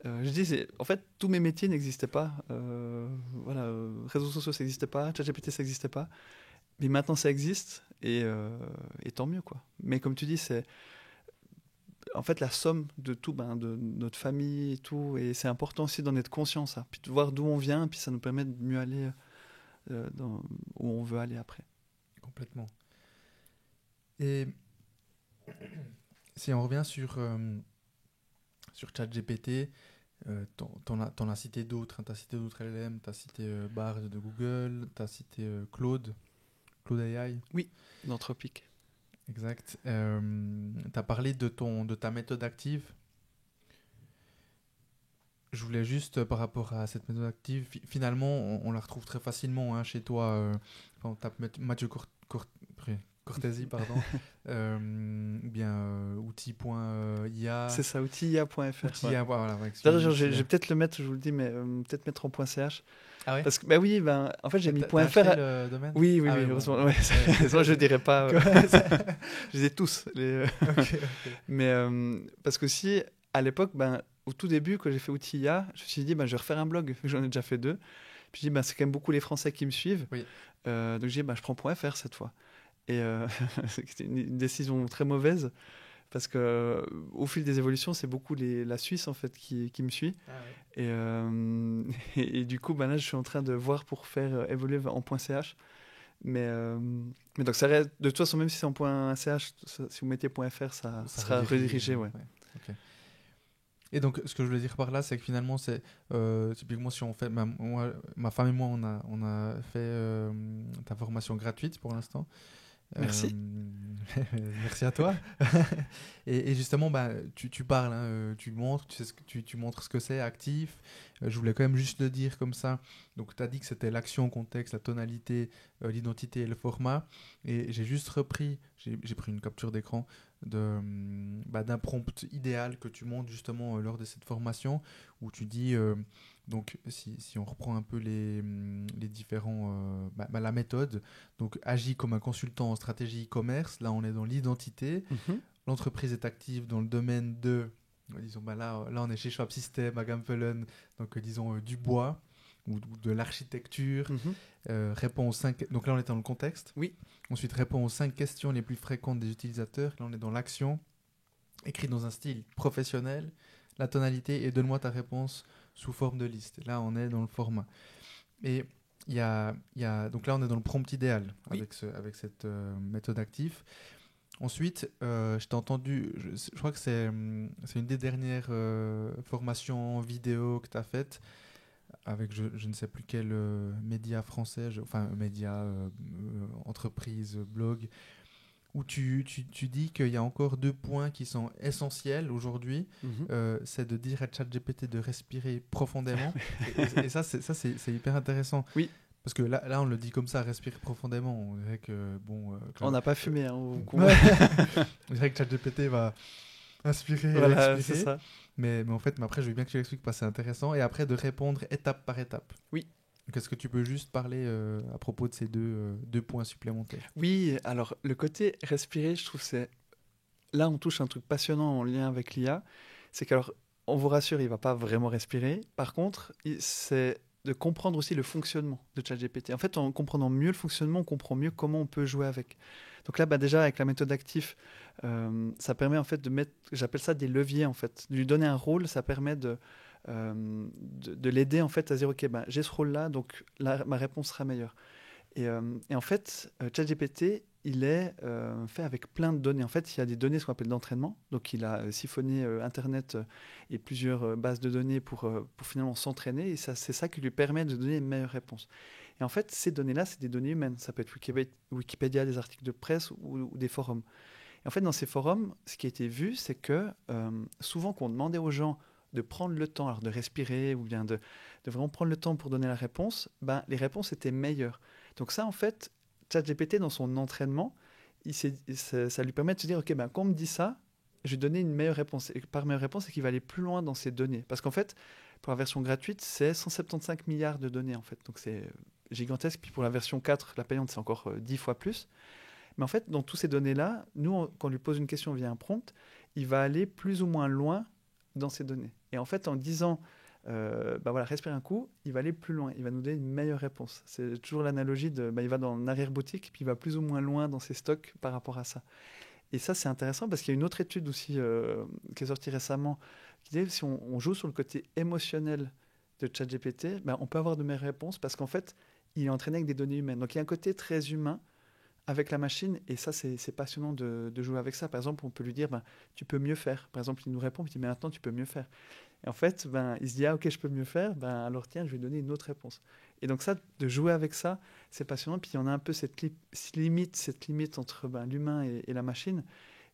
Je dis, en fait, tous mes métiers n'existaient pas. Réseaux sociaux, ça n'existait pas. ChatGPT, ça n'existait pas. Mais maintenant, ça existe. Et tant mieux, quoi. Mais comme tu dis, c'est en fait la somme de tout, de notre famille et tout. Et c'est important aussi d'en être conscient, ça. Puis de voir d'où on vient. Puis ça nous permet de mieux aller où on veut aller après. Complètement. Et si on revient sur ChatGPT, t'en as cité d'autres. Tu as cité d'autres LLM, tu as cité Bard de Google, tu as cité Claude AI. Oui, d'Anthropic. Exact. Tu as parlé de ta méthode active. Je voulais juste, par rapport à cette méthode active, finalement, on la retrouve très facilement chez toi. On tape Mathieu Cortési, pardon. Ou bien outil.ia. C'est ça, outil.ia.fr. Outil.ia, voilà. D'ailleurs, je vais peut-être le mettre, je vous le dis, mais peut-être mettre en .ch. Ah ouais? Parce que, bah oui, en fait, j'ai mis T'as .fr. acheté le domaine? Oui, Ah heureusement. bon. Ouais, moi, je ne dirais pas. Je les ai tous. Ok. Mais parce que si, à l'époque, au tout début, quand j'ai fait Outilla, je me suis dit, je vais refaire un blog. J'en ai déjà fait 2. Puis je dis, c'est quand même beaucoup les Français qui me suivent. Oui. Donc je dis, je prends .fr cette fois. Et c'était une décision très mauvaise. Parce que au fil des évolutions, c'est beaucoup la Suisse en fait qui me suit. Ah ouais. Et du coup, là, je suis en train de voir pour faire évoluer en .ch. Mais donc, ça reste, de toute façon, même si c'est en .ch, si vous mettez .fr, ça sera redirigé. Ouais. Okay. Et donc, ce que je voulais dire par là, c'est que finalement, c'est typiquement si on fait, ma femme et moi, on a fait ta formation gratuite pour l'instant. Merci. Merci à toi. et justement, tu parles, tu montres, tu montres ce que c'est, actif. Je voulais quand même juste le dire comme ça. Donc, tu as dit que c'était l'action, le contexte, la tonalité, l'identité et le format. Et j'ai juste repris, j'ai pris une capture d'écran d'un prompt idéal que tu montres justement lors de cette formation où tu dis... donc, si on reprend un peu les différents... la méthode, donc agis comme un consultant en stratégie e-commerce. Là, on est dans l'identité. Mm-hmm. L'entreprise est active dans le domaine de... Disons, là, on est chez Schwab System, à Gampelen, donc disons du bois ou de l'architecture. Mm-hmm. Répond aux 5... Donc là, on est dans le contexte. Oui. Ensuite, répond aux 5 questions les plus fréquentes des utilisateurs. Là, on est dans l'action. Écrit dans un style professionnel. La tonalité et donne-moi ta réponse sous forme de liste. Là, on est dans le format. Et donc là, on est dans le prompt idéal avec cette méthode active. Ensuite, je t'ai entendu, je crois que c'est une des dernières formations vidéo que tu as faites avec je ne sais plus quel média français, média, entreprise, blog, où tu dis qu'il y a encore 2 points qui sont essentiels aujourd'hui. C'est de dire à ChatGPT de respirer profondément. et ça, c'est hyper intéressant. Oui. Parce que là, on le dit comme ça, respirer profondément. On dirait que, on n'a pas fumé. On dirait que ChatGPT va inspirer et expirer. C'est ça. Mais en fait, après, je veux bien que tu l'expliques parce que c'est intéressant. Et après, de répondre étape par étape. Oui. Donc, est-ce que tu peux juste parler à propos de ces 2 points supplémentaires? Oui, alors le côté respirer, je trouve là on touche un truc passionnant en lien avec l'IA. C'est qu'alors, on vous rassure, il ne va pas vraiment respirer. Par contre, c'est de comprendre aussi le fonctionnement de ChatGPT. En fait, en comprenant mieux le fonctionnement, on comprend mieux comment on peut jouer avec. Donc là, déjà, avec la méthode actif, ça permet en fait de mettre, j'appelle ça des leviers en fait, de lui donner un rôle, ça permet de l'aider en fait à dire ok, j'ai ce rôle-là, donc ma réponse sera meilleure. Et en fait, ChatGPT, il est fait avec plein de données. En fait, il y a des données, ce qu'on appelle d'entraînement. Donc, il a siphonné Internet et plusieurs bases de données pour finalement s'entraîner. Et c'est ça qui lui permet de donner une meilleure réponse. Et en fait, ces données-là, c'est des données humaines. Ça peut être Wikipédia, des articles de presse ou des forums. Et en fait, dans ces forums, ce qui a été vu, c'est que souvent, quand on demandait aux gens de prendre le temps, alors de respirer ou bien de vraiment prendre le temps pour donner la réponse, les réponses étaient meilleures. Donc ça, en fait, ChatGPT, dans son entraînement, ça lui permet de se dire, ok, quand on me dit ça, je vais donner une meilleure réponse. Et par meilleure réponse, c'est qu'il va aller plus loin dans ces données. Parce qu'en fait, pour la version gratuite, c'est 175 milliards de données, en fait. Donc c'est gigantesque. Puis pour la version 4, la payante, c'est encore 10 fois plus. Mais en fait, dans toutes ces données-là, nous, quand on lui pose une question via un prompt, il va aller plus ou moins loin dans ces données. Et en fait, en disant... respire un coup, il va aller plus loin, il va nous donner une meilleure réponse. C'est toujours l'analogie de, il va dans l'arrière-boutique, puis il va plus ou moins loin dans ses stocks par rapport à ça. Et ça, c'est intéressant parce qu'il y a une autre étude aussi qui est sortie récemment, qui dit que si on joue sur le côté émotionnel de ChatGPT, on peut avoir de meilleures réponses parce qu'en fait, il est entraîné avec des données humaines. Donc il y a un côté très humain avec la machine, et ça, c'est passionnant de jouer avec ça. Par exemple, on peut lui dire, tu peux mieux faire. Par exemple, il nous répond, il dit, mais maintenant, tu peux mieux faire. Et en fait, il se dit, ok, je peux mieux faire, alors tiens, je vais donner une autre réponse. Et donc ça, de jouer avec ça, c'est passionnant. Puis on a un peu cette limite entre l'humain et la machine.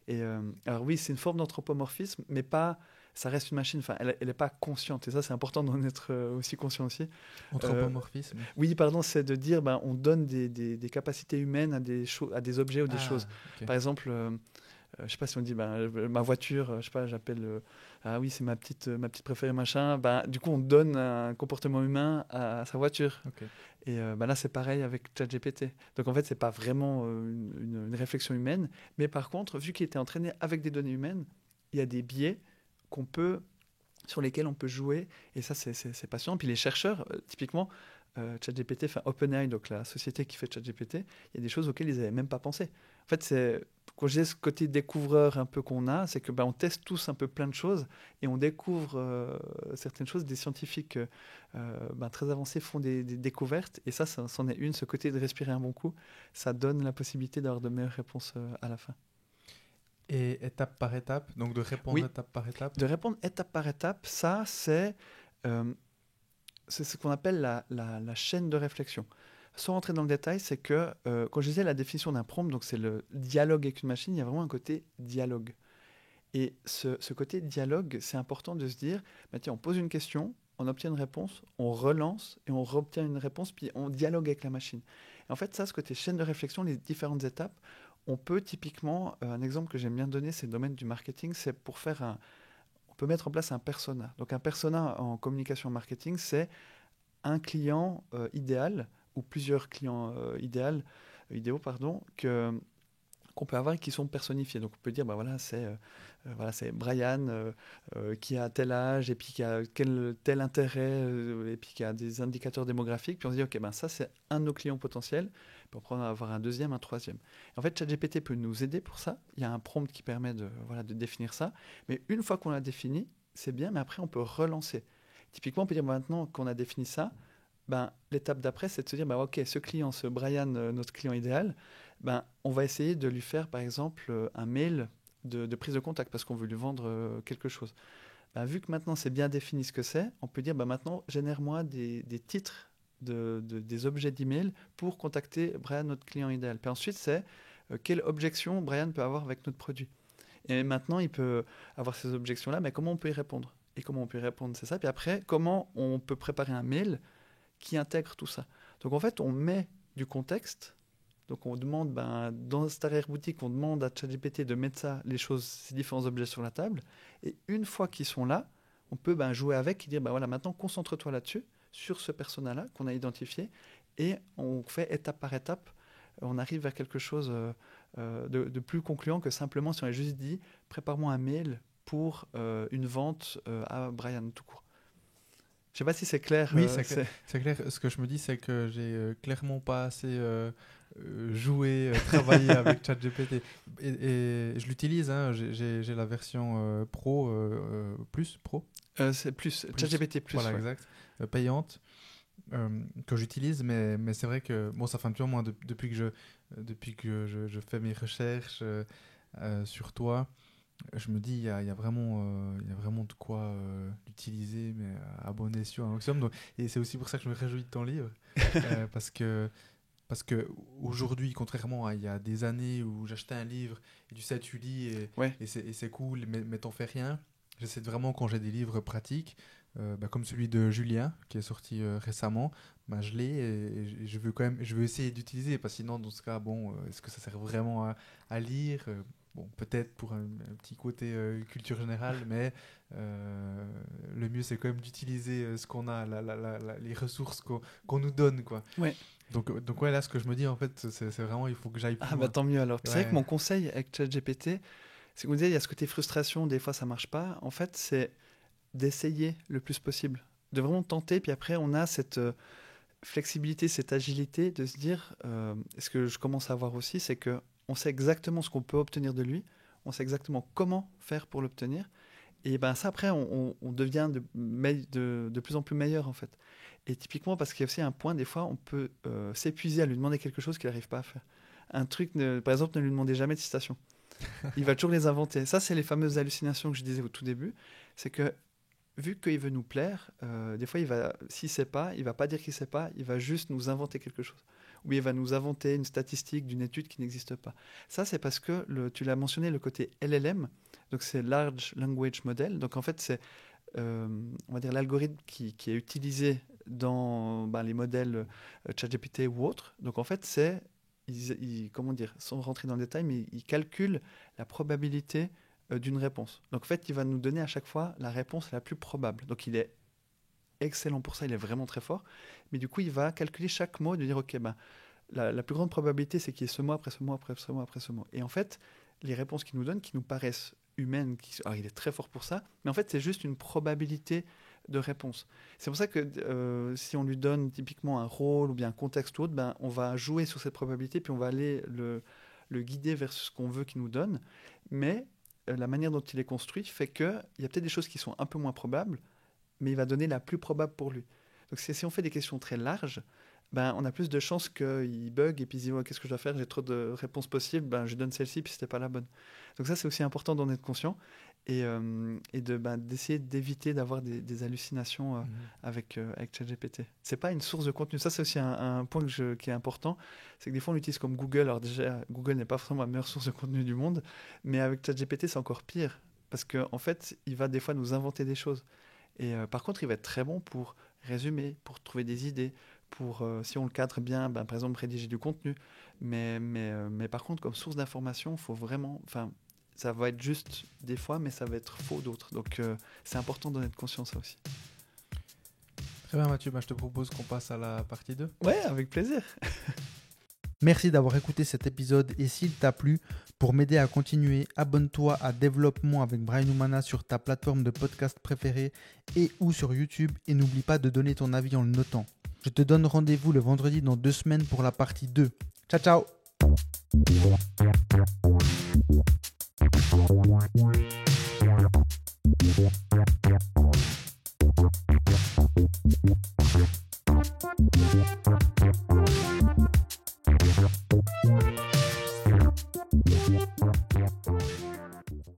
Et alors oui, c'est une forme d'anthropomorphisme, mais pas. Ça reste une machine. Enfin, elle n'est pas consciente. Et ça, c'est important d'en être aussi conscient aussi. Anthropomorphisme. Oui, pardon, c'est de dire, ben, on donne des capacités humaines à des objets ou des choses. Ok. Par exemple, je sais pas si on dit, ben, ma voiture, je sais pas, j'appelle, ah oui, c'est ma petite préférée, machin. Ben, du coup, on donne un comportement humain à sa voiture. Ok. Et ben là, c'est pareil avec ChatGPT. Donc en fait, c'est pas vraiment une réflexion humaine, mais par contre, vu qu'il était entraîné avec des données humaines, il y a des biais qu'on peut sur lesquels on peut jouer, et ça, c'est passionnant. Puis les chercheurs, typiquement, ChatGPT, enfin OpenAI, donc la société qui fait ChatGPT, il y a des choses auxquelles ils n'avaient même pas pensé. En fait, quand je dis ce côté découvreur un peu qu'on a, c'est que on teste tous un peu plein de choses, et on découvre certaines choses. Des scientifiques très avancés font des découvertes, et ça, c'en est une, ce côté de respirer un bon coup, ça donne la possibilité d'avoir de meilleures réponses à la fin. Et étape par étape, donc de répondre Oui, étape par étape. de répondre étape par étape, ça, euh, c'est ce qu'on appelle la chaîne de réflexion. Sans rentrer dans le détail, c'est que quand je disais la définition d'un prompt, donc c'est le dialogue avec une machine, il y a vraiment un côté dialogue. Et ce côté dialogue, c'est important de se dire, bah tiens, on pose une question, on obtient une réponse, on relance et on obtient une réponse, puis on dialogue avec la machine. Et en fait, ça, ce côté chaîne de réflexion, les différentes étapes, on peut typiquement, un exemple que j'aime bien donner, c'est le domaine du marketing, c'est pour on peut mettre en place un persona. Donc un persona en communication marketing, c'est un client idéal ou plusieurs clients idéaux qu'on peut avoir et qui sont personnifiés. Donc on peut dire, bah voilà, c'est Brian qui a tel âge et puis qui a tel intérêt et puis qui a des indicateurs démographiques. Puis on se dit, ok, ben ça c'est un de nos clients potentiels. Puis on peut en avoir un deuxième, un troisième. Et en fait, ChatGPT peut nous aider pour ça. Il y a un prompt qui permet de définir ça. Mais une fois qu'on l'a défini, c'est bien, mais après on peut relancer. Typiquement, on peut dire maintenant qu'on a défini ça, l'étape d'après, c'est de se dire, ok, ce client, ce Brian, notre client idéal, on va essayer de lui faire, par exemple, un mail de prise de contact parce qu'on veut lui vendre quelque chose. Vu que maintenant, c'est bien défini ce que c'est, on peut dire, maintenant, génère-moi des titres des objets d'email pour contacter Brian, notre client idéal. Puis ensuite, c'est quelle objection Brian peut avoir avec notre produit. Et maintenant, il peut avoir ces objections-là, mais comment on peut y répondre? Et comment on peut y répondre, c'est ça. Puis après, comment on peut préparer un mail qui intègre tout ça. Donc en fait, on met du contexte. Donc on demande, dans cette arrière-boutique, on demande à ChatGPT de mettre ces différents objets sur la table. Et une fois qu'ils sont là, on peut jouer avec et dire, voilà, maintenant concentre-toi là-dessus, sur ce persona-là qu'on a identifié. Et on fait étape par étape, on arrive vers quelque chose de plus concluant que simplement si on a juste dit, prépare-moi un mail pour une vente à Brian tout court. Je sais pas si c'est clair. Oui, c'est clair. Ce que je me dis, c'est que j'ai clairement pas assez joué, travaillé avec ChatGPT. Et je l'utilise, hein, j'ai la version pro, plus, pro. C'est plus, ChatGPT plus. Voilà, ouais. exact. Payante, que j'utilise, mais c'est vrai que bon, ça fait un petit moment depuis que je fais mes recherches sur toi. Je me dis, il y a vraiment de quoi l'utiliser, mais à bon escient, un maximum. Et c'est aussi pour ça que je me réjouis de ton livre. Parce que aujourd'hui, contrairement à il y a des années où j'achetais un livre et tu sais, tu lis et c'est cool, mais t'en fais rien. J'essaie vraiment, quand j'ai des livres pratiques, comme celui de Julien, qui est sorti récemment, je l'ai et je veux essayer d'utiliser, parce que sinon, dans ce cas, bon, est-ce que ça sert vraiment à lire? Bon, peut-être pour un petit côté culture générale, mais le mieux c'est quand même d'utiliser ce qu'on a, les ressources qu'on nous donne, quoi. Ouais. Donc ouais, là ce que je me dis en fait, c'est vraiment il faut que j'aille plus loin. Tant mieux alors. C'est vrai que mon conseil avec ChatGPT, c'est que vous disiez, il y a ce côté frustration, des fois ça marche pas. En fait, c'est d'essayer le plus possible, de vraiment tenter, puis après on a cette flexibilité, cette agilité de se dire, ce que je commence à voir aussi, c'est que on sait exactement ce qu'on peut obtenir de lui, on sait exactement comment faire pour l'obtenir, et ça après on devient de plus en plus meilleur en fait. Et typiquement parce qu'il y a aussi un point, des fois on peut s'épuiser à lui demander quelque chose qu'il n'arrive pas à faire. Un truc, par exemple, ne lui demandez jamais de citations. Il va toujours les inventer. Ça, c'est les fameuses hallucinations que je disais au tout début, c'est que vu qu'il veut nous plaire, des fois, s'il ne sait pas, il ne va pas dire qu'il ne sait pas, il va juste nous inventer quelque chose. ou il va nous inventer une statistique d'une étude qui n'existe pas. Ça, c'est parce que, tu l'as mentionné, le côté LLM, donc c'est Large Language Model. Donc en fait, c'est on va dire l'algorithme qui est utilisé dans les modèles ChatGPT ou autres. Donc en fait, comment dire, sans rentrer dans le détail, mais il calcule la probabilité d'une réponse. Donc en fait, il va nous donner à chaque fois la réponse la plus probable. Donc il est excellent pour ça, il est vraiment très fort. Mais du coup, il va calculer chaque mot, de dire, ok, la plus grande probabilité, c'est qu'il y ait ce mot, après ce mot, après ce mot, après ce mot. Et en fait, les réponses qu'il nous donne, qui nous paraissent humaines, alors il est très fort pour ça, mais en fait, c'est juste une probabilité de réponse. C'est pour ça que si on lui donne typiquement un rôle ou bien un contexte ou autre, on va jouer sur cette probabilité, puis on va aller le guider vers ce qu'on veut qu'il nous donne. Mais la manière dont il est construit fait qu'il y a peut-être des choses qui sont un peu moins probables, mais il va donner la plus probable pour lui. Donc si on fait des questions très larges, on a plus de chances qu'il bug et puis il dit qu'est-ce que je dois faire, j'ai trop de réponses possibles, je donne celle-ci puis c'était pas la bonne. Donc ça, c'est aussi important d'en être conscient et d'essayer d'éviter d'avoir des hallucinations avec ChatGPT. C'est pas une source de contenu. Ça, c'est aussi un point qui est important, c'est que des fois on l'utilise comme Google. Alors déjà, Google n'est pas forcément la meilleure source de contenu du monde, mais avec ChatGPT, c'est encore pire parce qu'en fait, il va des fois nous inventer des choses. Et par contre, il va être très bon pour résumer, pour trouver des idées, pour, si on le cadre bien, par exemple, rédiger du contenu. Mais par contre, comme source d'information, il faut vraiment... ça va être juste des fois, mais ça va être faux d'autres. Donc, c'est important d'en être conscient, ça aussi. Très bien, Mathieu. Je te propose qu'on passe à la partie 2. Ouais, avec plaisir. Merci d'avoir écouté cet épisode et s'il t'a plu, pour m'aider à continuer, abonne-toi à Développement avec Brian Oumana sur ta plateforme de podcast préférée et ou sur YouTube et n'oublie pas de donner ton avis en le notant. Je te donne rendez-vous le vendredi dans 2 semaines pour la partie 2. Ciao, ciao!